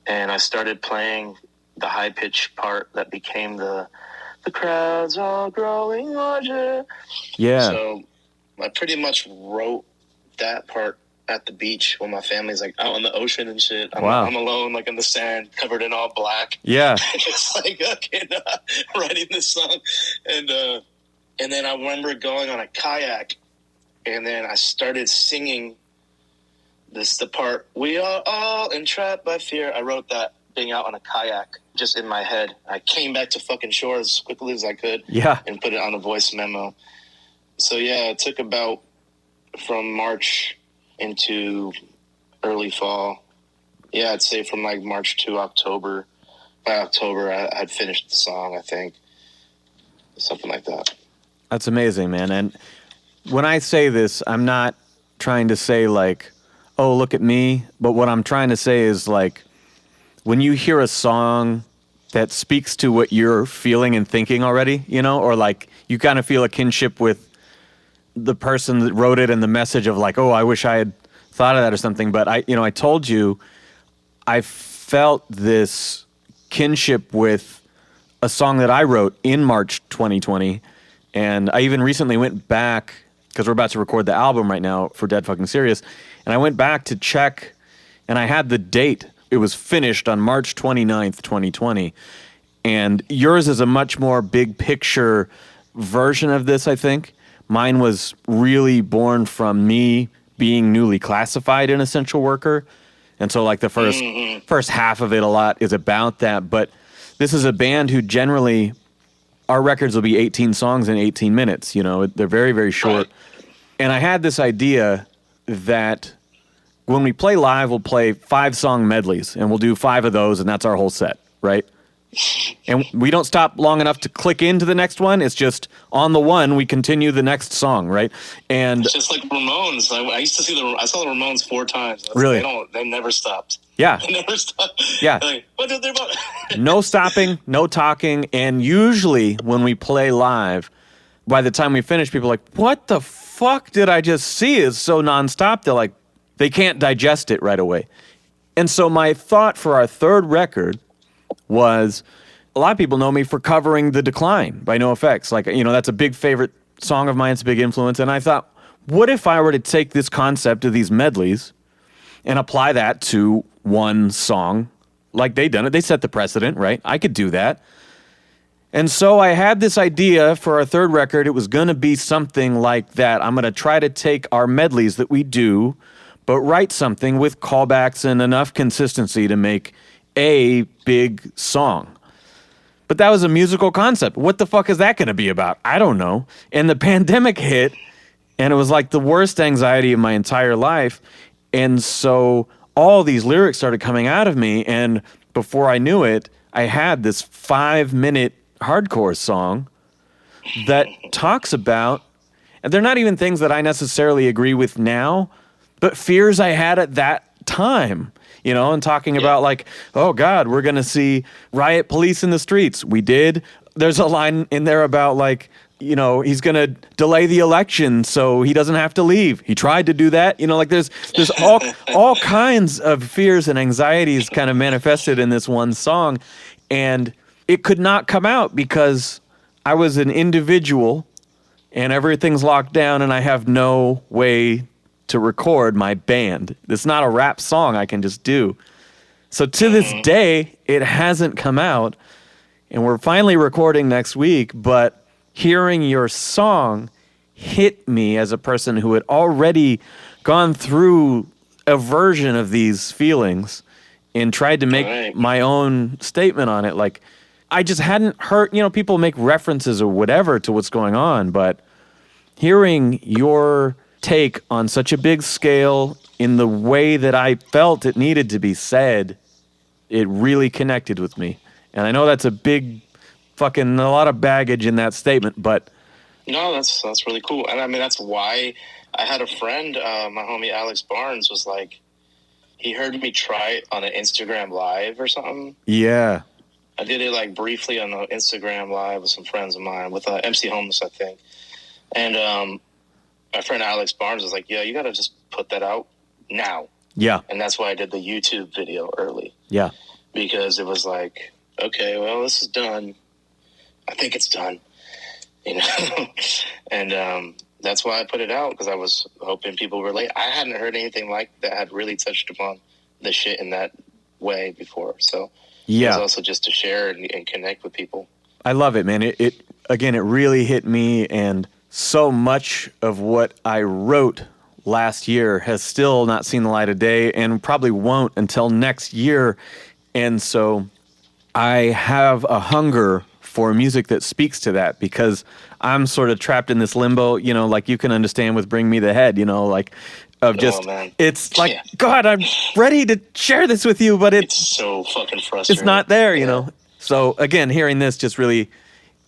And I started playing the high-pitched part that became the crowds are growing larger. Yeah. So I pretty much wrote that part at the beach when my family's like out on the ocean and shit. I'm alone, like in the sand, covered in all black. Yeah. Just like, okay, writing this song. And then I remember going on a kayak, and then I started singing the part, we are all entrapped by fear. I wrote that being out on a kayak just in my head. I came back to fucking shore as quickly as I could. Yeah. And put it on a voice memo. So yeah, it took about from March into early fall. Yeah, I'd say from like March to October. By October, I'd finished the song, I think. Something like that. That's amazing, man. And when I say this, I'm not trying to say like, oh, look at me. But what I'm trying to say is like, when you hear a song that speaks to what you're feeling and thinking already, you know, or like you kind of feel a kinship with the person that wrote it and the message of like, oh, I wish I had thought of that or something. But I told you, I felt this kinship with a song that I wrote in March 2020. And I even recently went back, because we're about to record the album right now for Dead Fucking Serious. And I went back to check, and I had the date. It was finished on March 29th, 2020. And yours is a much more big picture version of this, I think. Mine was really born from me being newly classified an essential worker. And so like the first half of it a lot is about that. But this is a band who generally, our records will be 18 songs in 18 minutes. You know, they're very, very short. And I had this idea that when we play live, we'll play 5-song medleys, and we'll do 5 of those, and that's our whole set, right? And we don't stop long enough to click into the next one. It's just on the one, we continue the next song, right? And it's just like Ramones. I used to see I saw the Ramones 4 times. Really? They never stopped. Yeah. They never stopped. Yeah. Like, what did they about? No stopping, no talking, and usually when we play live, by the time we finish, people are like, what the fuck did I just see? It's so nonstop. They're like, they can't digest it right away. And so my thought for our 3rd record was, a lot of people know me for covering The Decline by NoFX. Like, you know, that's a big favorite song of mine. It's a big influence. And I thought, what if I were to take this concept of these medleys and apply that to one song like they done it? They set the precedent, right? I could do that. And so I had this idea for our third record. It was going to be something like that. I'm going to try to take our medleys that we do, but write something with callbacks and enough consistency to make a big song. But that was a musical concept. What the fuck is that going to be about? I don't know. And the pandemic hit, and it was like the worst anxiety of my entire life. And so all these lyrics started coming out of me, and before I knew it, I had this 5-minute hardcore song that talks about, and they're not even things that I necessarily agree with now, but fears I had at that time, you know, and talking about like, oh God, we're going to see riot police in the streets. We did. There's a line in there about like, you know, he's going to delay the election so he doesn't have to leave. He tried to do that. You know, like there's all kinds of fears and anxieties kind of manifested in this one song. And it could not come out because I was an individual and everything's locked down and I have no way to record my band. It's not a rap song I can just do. So to this day, it hasn't come out, and we're finally recording next week, but hearing your song hit me as a person who had already gone through a version of these feelings and tried to make my own statement on it. Like, I just hadn't heard, you know, people make references or whatever to what's going on, but hearing your take on such a big scale in the way that I felt it needed to be said, it really connected with me. And I know that's a big fucking, a lot of baggage in that statement, but no, that's really cool. And I mean, that's why I had a friend, my homie Alex Barnes, was like, he heard me try it on an Instagram Live or something. Yeah. I did it like briefly on an Instagram Live with some friends of mine, with MC Holmes, I think. And my friend Alex Barnes was like, yeah, you got to just put that out now. Yeah. And that's why I did the YouTube video early. Yeah. Because it was like, okay, well, this is done. I think it's done. You know? And that's why I put it out, because I was hoping people would relate. I hadn't heard anything like that had really touched upon the shit in that way before. So it was also just to share and connect with people. I love it, man. It again, it really hit me, and so much of what I wrote last year has still not seen the light of day and probably won't until next year. And so I have a hunger for music that speaks to that, because I'm sort of trapped in this limbo, you know, like you can understand with Bring Me the Head, you know, like of just, it's like, God, I'm ready to share this with you, but it's so fucking frustrating. It's not there, you know? So again, hearing this just really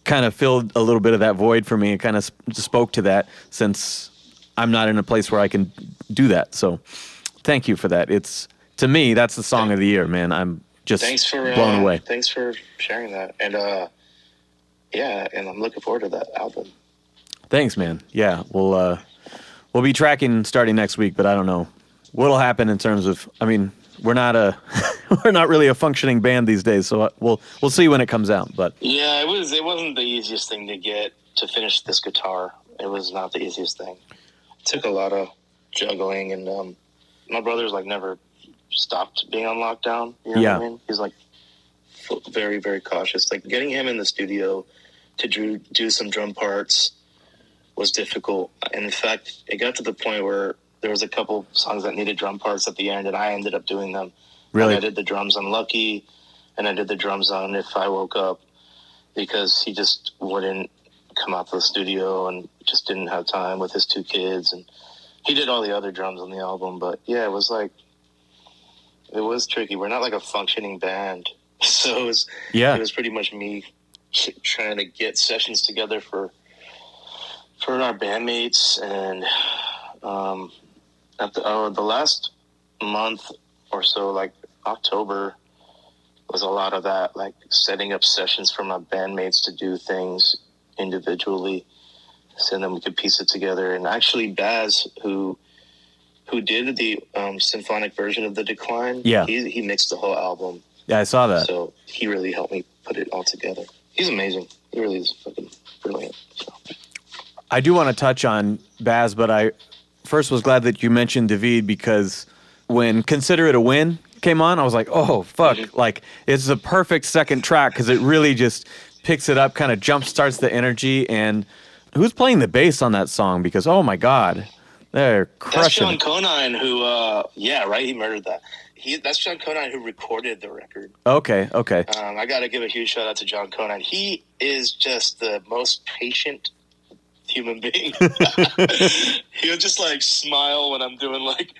kind of filled a little bit of that void for me. It kind of spoke to that, since I'm not in a place where I can do that. So thank you for that. It's, to me, that's the song of the year, man. I'm just blown away. Thanks for sharing that. And and I'm looking forward to that album. Thanks, man. Yeah, we'll be tracking starting next week, but I don't know what'll happen in terms of, I mean, we're not we're not really a functioning band these days, so we'll see when it comes out. But yeah, it wasn't the easiest thing to get to finish this guitar. It was not the easiest thing. It took a lot of juggling, and my brother's like never stopped being on lockdown. You know what I mean? He's like very, very cautious. Like getting him in the studio to do some drum parts was difficult. And in fact, it got to the point where there was a couple songs that needed drum parts at the end, and I ended up doing them. Really? And I did the drums on Lucky, and I did the drums on If I Woke Up, because he just wouldn't come out to the studio and just didn't have time with his 2 kids. And he did all the other drums on the album. But yeah, it was tricky. We're not like a functioning band. So it was pretty much me trying to get sessions together for our bandmates. And at the last month or so, like October, was a lot of that, like setting up sessions for my bandmates to do things individually, so then we could piece it together. And actually Baz, who did the symphonic version of The Decline, he mixed the whole album. Yeah, I saw that. So he really helped me put it all together. He's amazing. He really is fucking brilliant. So. I do want to touch on Baz, but I first was glad that you mentioned David, because when Consider It a Win came on, I was like, oh, fuck. Like, it's the perfect second track because it really just picks it up, kind of jump starts the energy. And who's playing the bass on that song? Because, oh, my God, they're crushing. That's John Conine who, he murdered that. That's John Conine who recorded the record. Okay. I got to give a huge shout out to John Conine. He is just the most patient human being. He'll just like smile when I'm doing like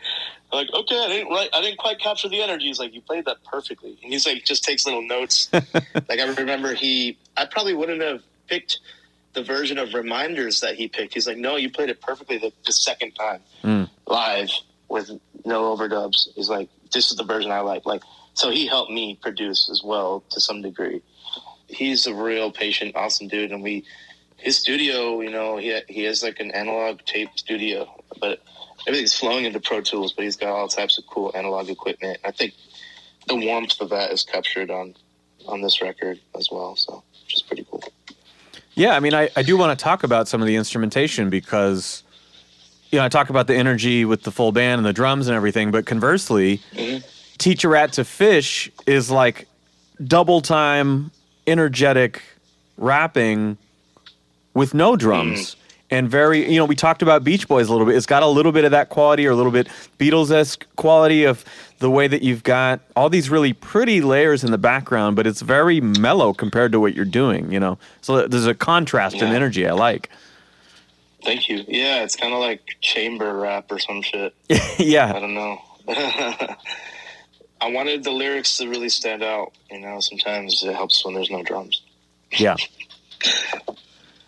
okay, I didn't quite capture the energy. He's like, you played that perfectly. And he's like, just takes little notes. Like I remember I probably wouldn't have picked the version of Reminders that he picked. He's like, no, you played it perfectly the second time live with no overdubs. He's like, this is the version I like. Like, so he helped me produce as well to some degree. He's a real patient, awesome dude. And his studio, he has like an analog tape studio, but everything's flowing into Pro Tools, but he's got all types of cool analog equipment. I think the warmth of that is captured on this record as well. So, which is pretty cool. Yeah. I mean, I do want to talk about some of the instrumentation because, I talk about the energy with the full band and the drums and everything, but conversely, Teach a Rat to Fish is like double time, energetic rapping with no drums. And very, we talked about Beach Boys a little bit. It's got a little bit of that quality, or a little bit Beatles-esque quality of the way that you've got all these really pretty layers in the background, but it's very mellow compared to what you're doing, So there's a contrast in energy I like. Thank you. Yeah, it's kind of like chamber rap or some shit. Yeah. I don't know. I wanted the lyrics to really stand out. Sometimes it helps when there's no drums. Yeah.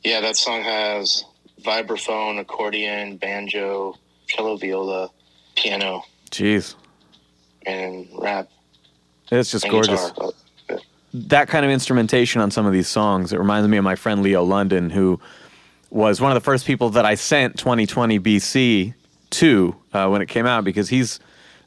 Yeah, that song has vibraphone, accordion, banjo, cello, viola, piano. Jeez. And rap. It's just gorgeous. Guitar. That kind of instrumentation on some of these songs, it reminds me of my friend Leo London, who was one of the first people that I sent 2020 BC to when it came out, because he's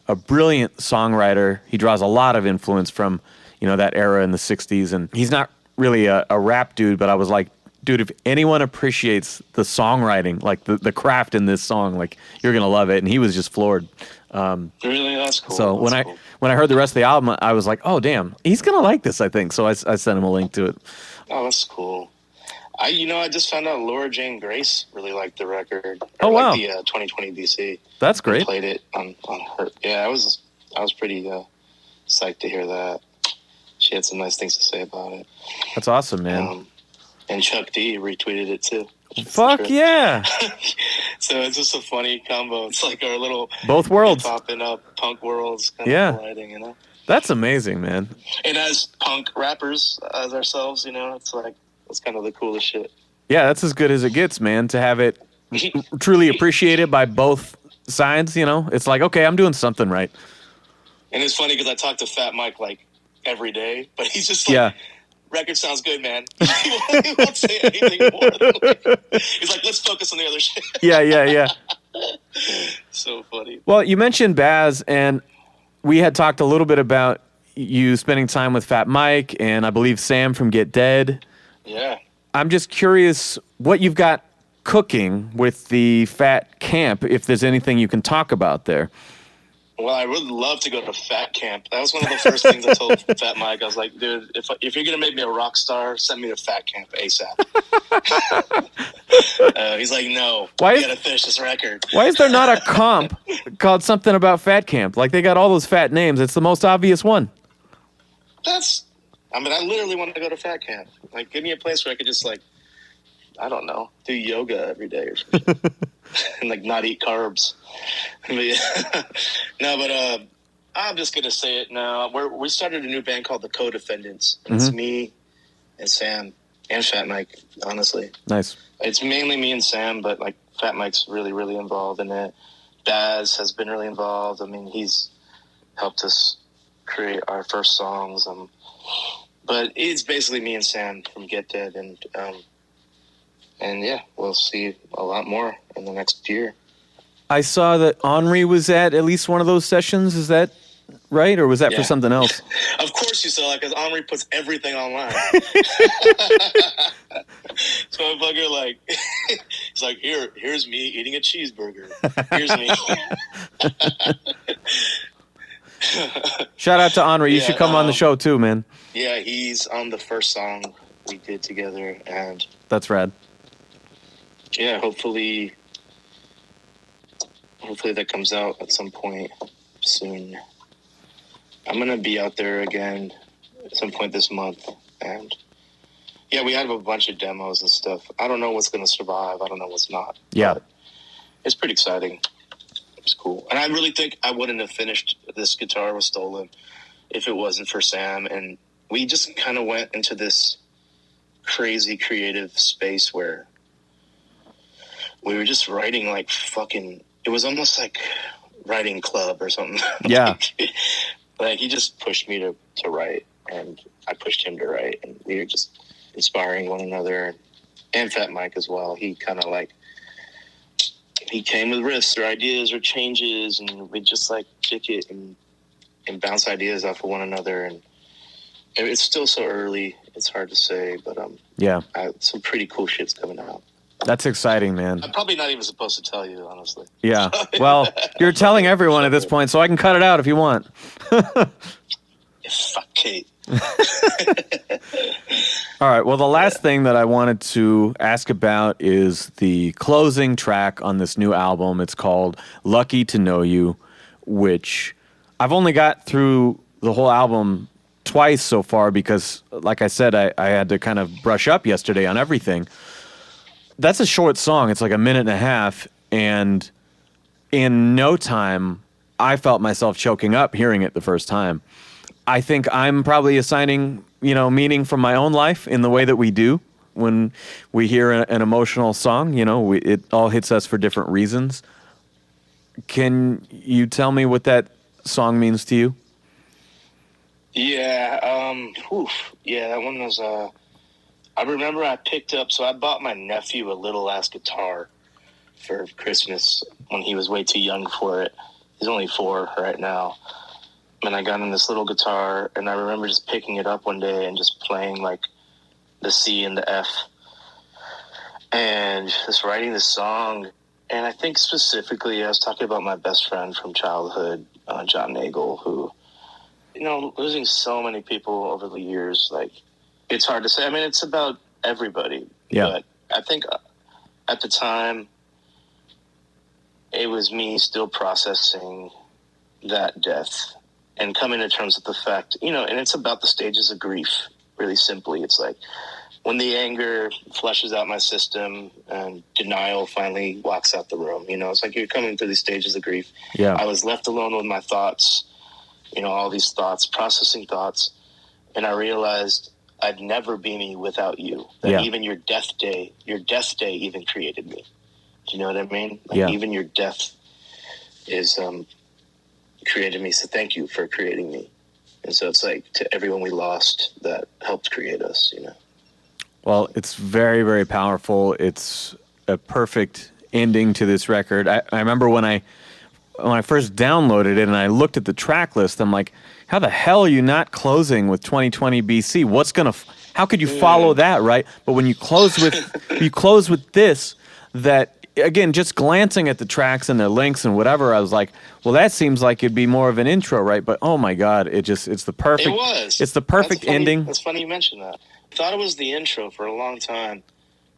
a brilliant songwriter. He draws a lot of influence from, that era in the 60s. And he's not really a rap dude, but I was like, dude, if anyone appreciates the songwriting, like the craft in this song, like, you're going to love it. And he was just floored. Really? That's cool. So when I heard the rest of the album, I was like, oh, damn, he's going to like this, I think. So I sent him a link to it. Oh, that's cool. I just found out Laura Jane Grace really liked the record. Oh, wow. The 2020 BC. That's great. I played it on her. Yeah, I was pretty psyched to hear that. She had some nice things to say about it. That's awesome, man. And Chuck D retweeted it too. Fuck yeah. So it's just a funny combo. It's like our little both worlds popping up punk worlds kind of colliding, That's amazing, man. And as punk rappers as ourselves, it's like, it's kind of the coolest shit. Yeah, that's as good as it gets, man, to have it truly appreciated by both sides, It's like, okay, I'm doing something right. And it's funny because I talk to Fat Mike like every day, but he's just like, record sounds good, man. He won't say anything more. He's like, let's focus on the other shit. Yeah. So funny. Well, you mentioned Baz, and we had talked a little bit about you spending time with Fat Mike and I believe Sam from Get Dead. Yeah. I'm just curious what you've got cooking with the Fat Camp, if there's anything you can talk about there. Well, I would love to go to Fat Camp. That was one of the first things I told Fat Mike. I was like, dude, if you're going to make me a rock star, send me to Fat Camp ASAP. He's like, no, you got to finish this record. Why is there not a comp called something about Fat Camp? Like, they got all those fat names. It's the most obvious one. I literally want to go to Fat Camp. Like, give me a place where I could just, like, I don't know, do yoga every day or something. And, like, not eat carbs. But I'm just going to say it now. We started a new band called The Co-Defendants. It's me and Sam and Fat Mike, honestly. Nice. It's mainly me and Sam, but, like, Fat Mike's really, really involved in it. Baz has been really involved. I mean, he's helped us create our first songs. But it's basically me and Sam from Get Dead, and yeah, we'll see a lot more in the next year. I saw that Henri was at least one of those sessions. Is that right, or was that for something else? Of course you saw it, because Henri puts everything online. So I'm fucking like, He's like, here's me eating a cheeseburger. Here's me. Shout out to Henri. You should come on the show too, man. Yeah, he's on the first song we did together, and that's rad. Yeah, hopefully that comes out at some point soon. I'm gonna be out there again at some point this month, and yeah, we have a bunch of demos and stuff. I don't know what's gonna survive. I don't know what's not. Yeah, it's pretty exciting. It's cool, and I really think I wouldn't have finished This Guitar Was Stolen if it wasn't for Sam. And we just kind of went into this crazy creative space where we were just writing like fucking. It was almost like writing club or something. Yeah. Like he just pushed me to write, and I pushed him to write, and we were just inspiring one another. And Fat Mike as well. He kind of like, he came with riffs or ideas or changes, and we just like kick it and bounce ideas off of one another. And it's still so early; it's hard to say, but yeah, some pretty cool shit's coming out. That's exciting, man. I'm probably not even supposed to tell you, honestly. Yeah. Well, you're telling everyone at this point, so I can cut it out if you want. Fuck Kate. All right. Well, the last thing that I wanted to ask about is the closing track on this new album. It's called Lucky to Know You, which I've only got through the whole album twice so far because, like I said, I had to kind of brush up yesterday on everything. That's a short song. It's like a minute and a half. And in no time, I felt myself choking up hearing it the first time. I think I'm probably assigning, meaning from my own life in the way that we do when we hear an emotional song. It all hits us for different reasons. Can you tell me what that song means to you? Yeah. Yeah, that one was... I remember I picked up, so I bought my nephew a little ass guitar for Christmas when he was way too young for it. He's only 4 right now. And I got him this little guitar, and I remember just picking it up one day and just playing like the C and the F and just writing this song. And I think specifically I was talking about my best friend from childhood, John Nagel, who, losing so many people over the years, like, it's hard to say. I mean, it's about everybody. Yeah. But I think at the time, it was me still processing that death and coming to terms with the fact, and it's about the stages of grief, really simply. It's like when the anger flushes out my system and denial finally walks out the room, it's like you're coming through these stages of grief. Yeah. I was left alone with my thoughts, all these thoughts, processing thoughts. And I realized I'd never be me without you. That even your death day even created me. Do you know what I mean? Like even your death is created me. So thank you for creating me. And so it's like to everyone we lost that helped create us, Well, it's very, very powerful. It's a perfect ending to this record. I remember when I first downloaded it and I looked at the track list, I'm like, how the hell are you not closing with 2020 BC? How could you follow that, right? But when you close with this, that again, just glancing at the tracks and their links and whatever, I was like, well, that seems like it'd be more of an intro, right? But oh my God, it's the perfect. It was. It's the perfect ending. That's funny you mentioned that. I thought it was the intro for a long time.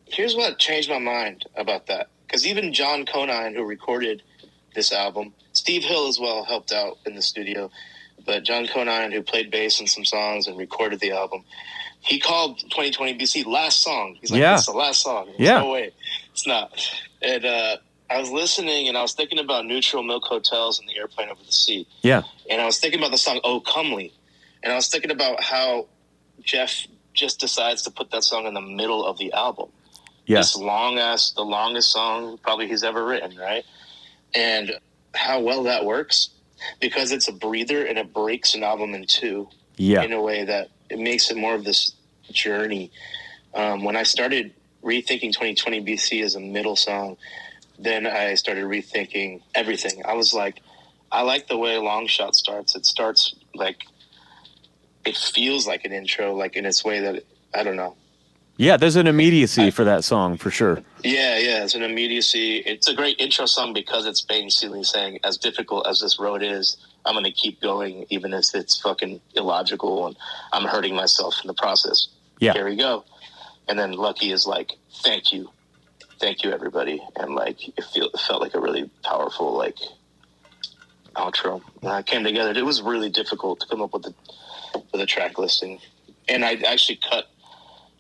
Here's what changed my mind about that. Because even John Conine, who recorded this album, Steve Hill as well helped out in the studio. But John Conine, who played bass in some songs and recorded the album, he called 2020 BC last song. He's like, it's the last song. No way. It's not. And I was listening and I was thinking about Neutral Milk Hotels and the Airplane Over the Sea. Yeah. And I was thinking about the song Oh Comely. And I was thinking about how Jeff just decides to put that song in the middle of the album. Yeah. This the longest song probably he's ever written, right? And how well that works. Because it's a breather and it breaks an album in two in a way that it makes it more of this journey. When I started rethinking 2020 BC as a middle song, then I started rethinking everything. I was like, I like the way Long Shot starts. It starts like, it feels like an intro, like in its way that, I don't know. Yeah, there's an immediacy for that song, for sure. Yeah, it's an immediacy. It's a great intro song because it's basically saying, as difficult as this road is, I'm going to keep going even if it's fucking illogical and I'm hurting myself in the process. Yeah. Here we go. And then Lucky is like, thank you, everybody. And like, it felt like a really powerful, like, outro. And I came together. It was really difficult to come up with a track listing. And I actually cut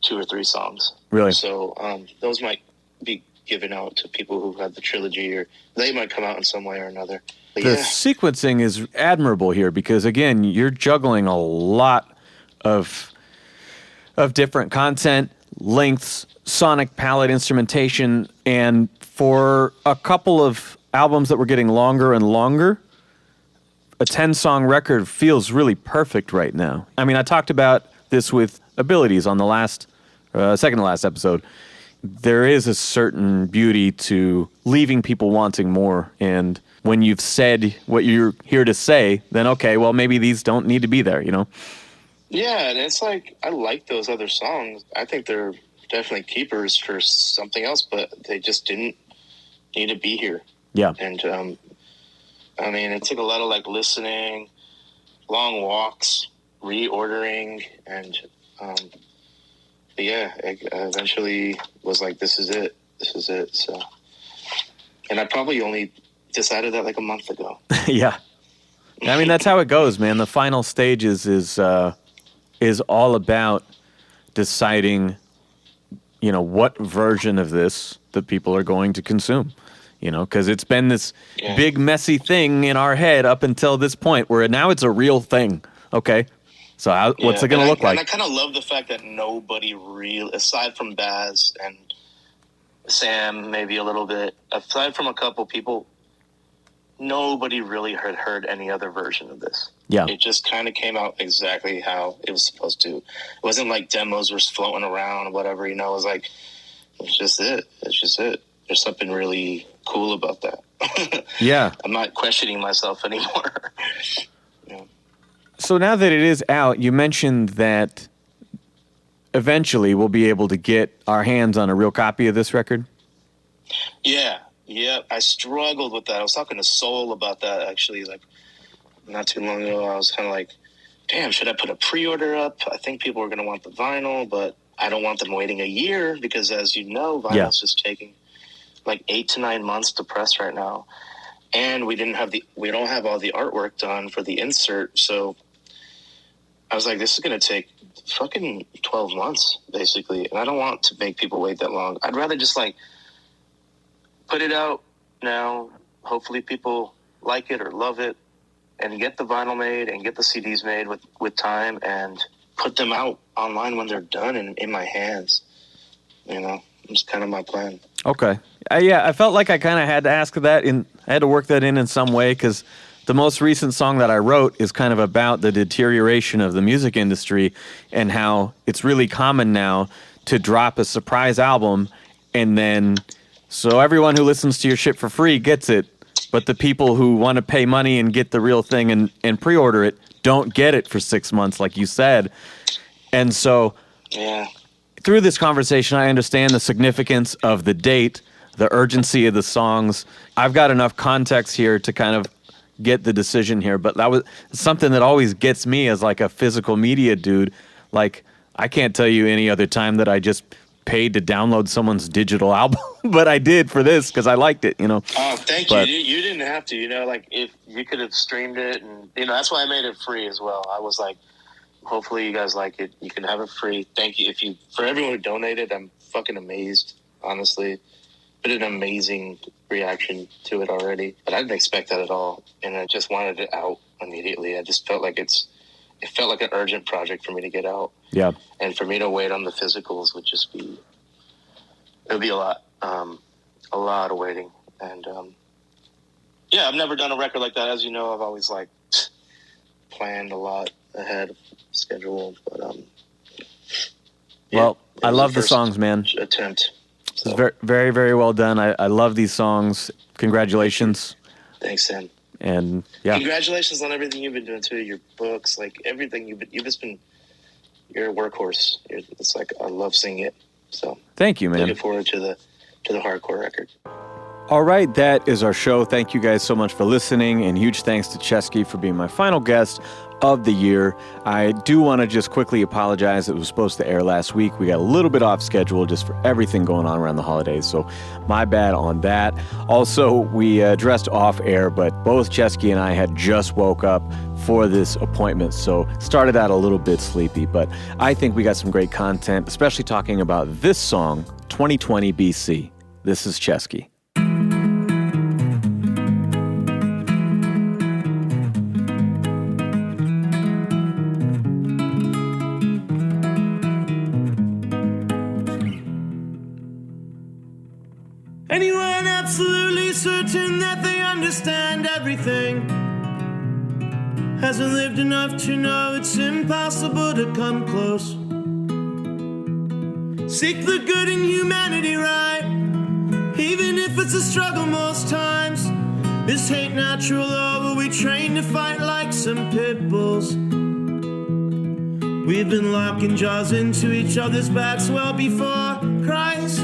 2 or 3 songs. Really? So those might be given out to people who have the trilogy, or they might come out in some way or another. But the sequencing is admirable here because, again, you're juggling a lot of different content, lengths, sonic palette, instrumentation, and for a couple of albums that were getting longer and longer, a 10-song record feels really perfect right now. I mean, I talked about this with Abilities on the second to last episode. There is a certain beauty to leaving people wanting more, and when you've said what you're here to say, then okay, well, maybe these don't need to be there, you know? Yeah, and it's like, I like those other songs. I think they're definitely keepers for something else, but they just didn't need to be here. Yeah. And, I mean, it took a lot of, like, listening, long walks, reordering, and, but yeah, I eventually was like, this is it. So, and I probably only decided that like a month ago. Yeah. I mean, that's how it goes, man. The final stages is all about deciding, you know, what version of this that people are going to consume, you know, because it's been this big, messy thing in our head up until this point where now it's a real thing. Okay. So what's it going to look like? And I kind of love the fact that nobody aside from Baz and Sam, maybe a little bit, aside from a couple people, nobody really had heard any other version of this. Yeah. It just kind of came out exactly how it was supposed to. It wasn't like demos were floating around or whatever, you know. It was like, it's just it. There's something really cool about that. Yeah. I'm not questioning myself anymore. Yeah. So now that it is out, you mentioned that eventually we'll be able to get our hands on a real copy of this record. Yeah. I struggled with that. I was talking to Soul about that actually, like not too long ago. I was kind of like, damn, should I put a pre-order up? I think people are going to want the vinyl, but I don't want them waiting a year because, as you know, vinyl's just taking like 8 to 9 months to press right now. And we don't have all the artwork done for the insert. So I was like, this is going to take fucking 12 months, basically. And I don't want to make people wait that long. I'd rather just like put it out now. Hopefully people like it or love it, and get the vinyl made and get the CDs made with time and put them out online when they're done and in my hands. You know, it's kind of my plan. Okay. I felt like I kind of had to ask that, I had to work that in some way, because the most recent song that I wrote is kind of about the deterioration of the music industry and how it's really common now to drop a surprise album and then so everyone who listens to your shit for free gets it, but the people who want to pay money and get the real thing and pre-order it don't get it for 6 months, like you said. And so through this conversation, I understand the significance of the date, the urgency of the songs. I've got enough context here to kind of get the decision here, but that was something that always gets me as like a physical media dude. Like, I can't tell you any other time that I just paid to download someone's digital album, but I did for this because I liked it, you know. Oh, thank you. You didn't have to, you know, like if you could have streamed it, and you know, that's why I made it free as well. I was like, hopefully you guys like it. You can have it free. Thank you. For everyone who donated, I'm fucking amazed, honestly. But an amazing reaction to it already. But I didn't expect that at all. And I just wanted it out immediately. I just felt like it felt like an urgent project for me to get out. Yeah. And for me to wait on the physicals would just be, it would be a lot of waiting. And, I've never done a record like that. As you know, I've always like planned a lot ahead of schedule. But, well, I love the songs, man. Attempt. So. It's very, very, very well done. I love these songs. Congratulations. Thanks, Sam. And yeah, congratulations on everything you've been doing too. Your books, like everything you've you're a workhorse. It's like, I love singing it. So thank you, man. Looking forward to the hardcore record. All right, that is our show. Thank you guys so much for listening, and huge thanks to Ceschi for being my final guest of the year. I do want to just quickly apologize. It was supposed to air last week. We got a little bit off schedule just for everything going on around the holidays, so my bad on that. Also, we addressed off air, but both Ceschi and I had just woke up for this appointment, so started out a little bit sleepy, but I think we got some great content, especially talking about this song, 2020 BC. This is Ceschi. Anyone absolutely certain that they understand everything hasn't lived enough to know it's impossible to come close. Seek the good in humanity, right? Even if it's a struggle most times. Is hate natural, or were we trained to fight like some pit bulls? We've been locking jaws into each other's backs well before Christ.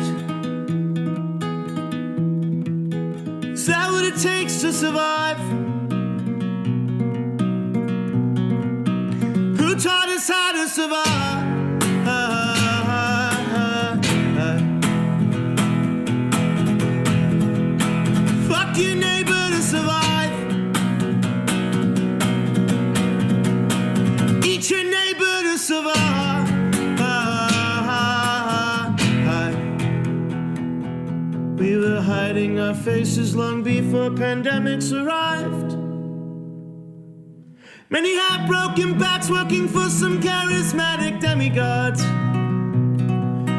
Is that what it takes to survive? Who taught us how to survive? Fuck your neighbor to survive. Eat your neighbor to survive. We were hiding our faces long before pandemics arrived. Many heartbroken backs working for some charismatic demigods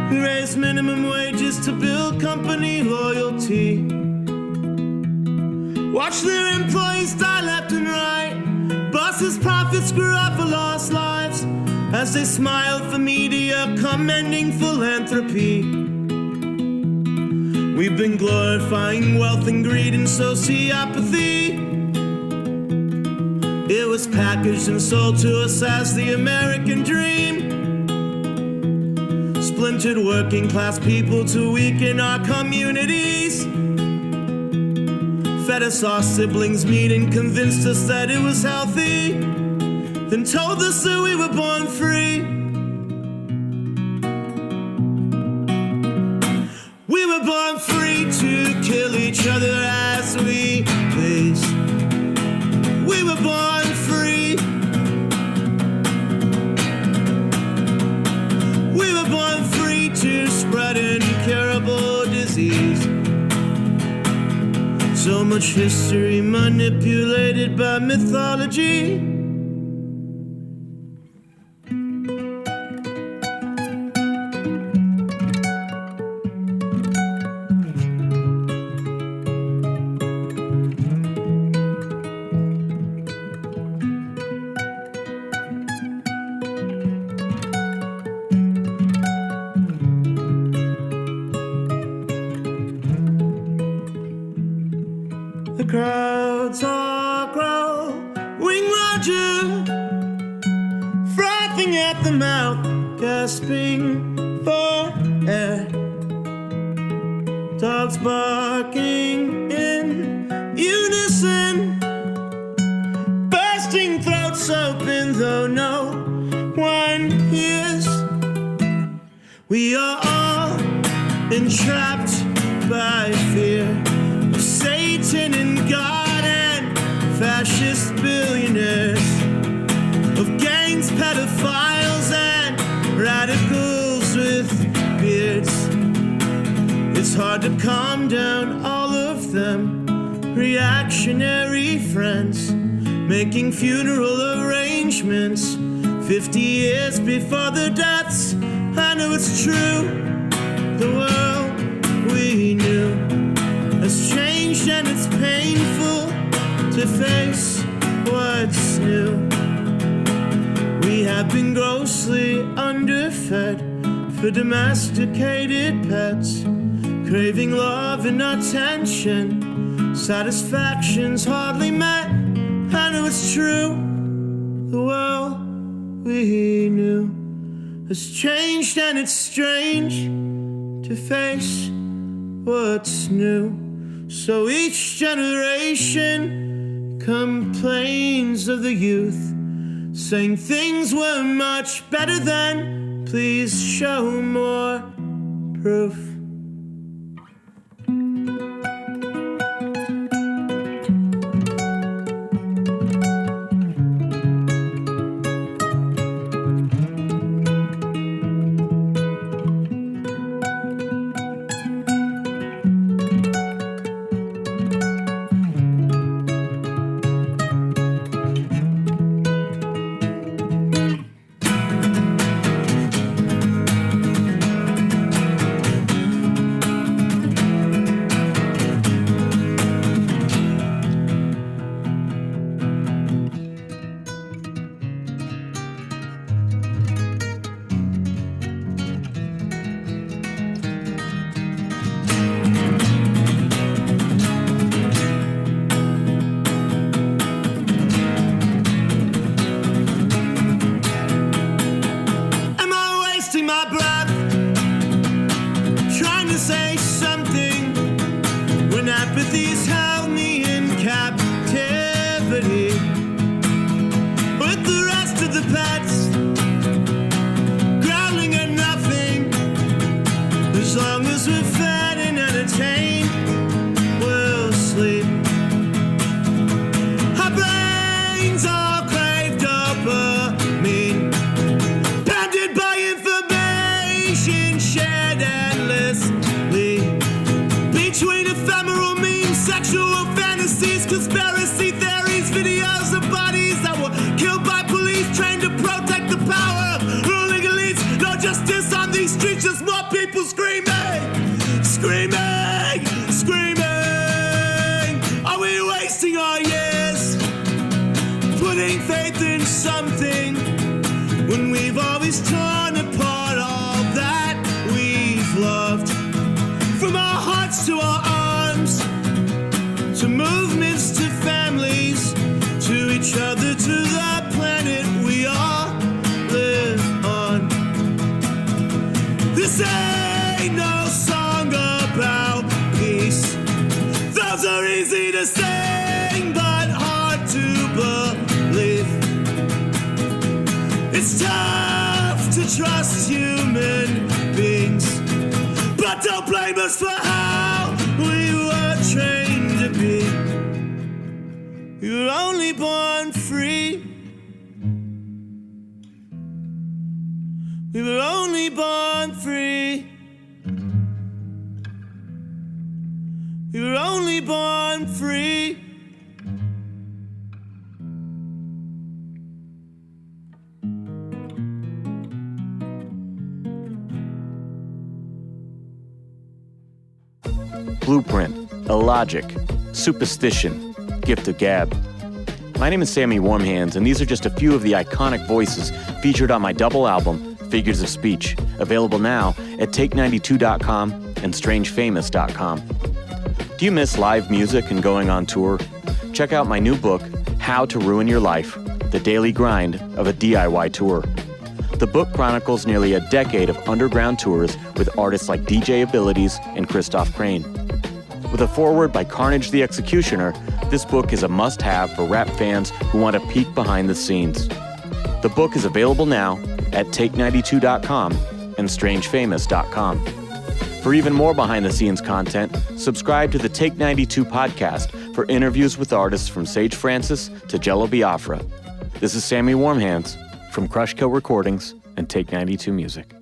who raise minimum wages to build company loyalty. Watch their employees die left and right. Bosses' profits grew up for lost lives as they smiled for media commending philanthropy. We've been glorifying wealth and greed and sociopathy. It was packaged and sold to us as the American dream. Splintered working class people to weaken our communities. Fed us our siblings' meat and convinced us that it was healthy. Then told us that we were born free. We were born free to kill each other as we please. We were born free. We were born free to spread incurable disease. So much history manipulated by mythology. The crowds all grow, Wing Roger, frothing at the mouth, gasping for air. Dogs barking in unison, bursting throats open though no one hears. We are all entrapped by fear. Satan and God and fascist billionaires, of gangs, pedophiles and radicals with beards. It's hard to calm down all of them. Reactionary friends making funeral arrangements 50 years before the deaths. I know it's true. The world we knew has changed and it's painful to face what's new. We have been grossly underfed for domesticated pets, craving love and attention, satisfaction's hardly met. I know it's true, the world we knew has changed, and it's strange to face what's new. So each generation complains of the youth, saying things were much better then. Please show more proof. Apathy's held me in captivity with the rest of the pets, growling at nothing. As long as we're fed and entertained, we'll sleep. Our brains all crave dopamine, pounded by information shared endlessly between ephemeral memes, sexual fantasies, conspiracy theories, videos of bodies that were killed by police trained to protect the power of ruling elites. No justice on these streets, just more people screaming, screaming, screaming. Are we wasting our years putting faith in something when we've always torn apart all that we've loved? From our hearts to our arms, to movements, to families, to each other, to the planet we all live on. This ain't no song about peace. Those are easy to sing, but hard to believe. It's tough to trust human beings, but don't blame us for how we were trained to be. We were only born free. We were only born free. We were only born free. Blueprint, Illogic, Superstition, Gift of Gab. My name is Sammy Warm Hands, and these are just a few of the iconic voices featured on my double album, Figures of Speech, available now at take92.com and strangefamous.com. Do you miss live music and going on tour? Check out my new book, How to Ruin Your Life, The Daily Grind of a DIY Tour. The book chronicles nearly a decade of underground tours with artists like DJ Abilities and Christoph Crane. With a foreword by Carnage the Executioner, this book is a must-have for rap fans who want a peek behind the scenes. The book is available now at take92.com and strangefamous.com. For even more behind-the-scenes content, subscribe to the Take 92 podcast for interviews with artists from Sage Francis to Jello Biafra. This is Sammy Warm Hands from Crush Kill Recordings and Take 92 Music.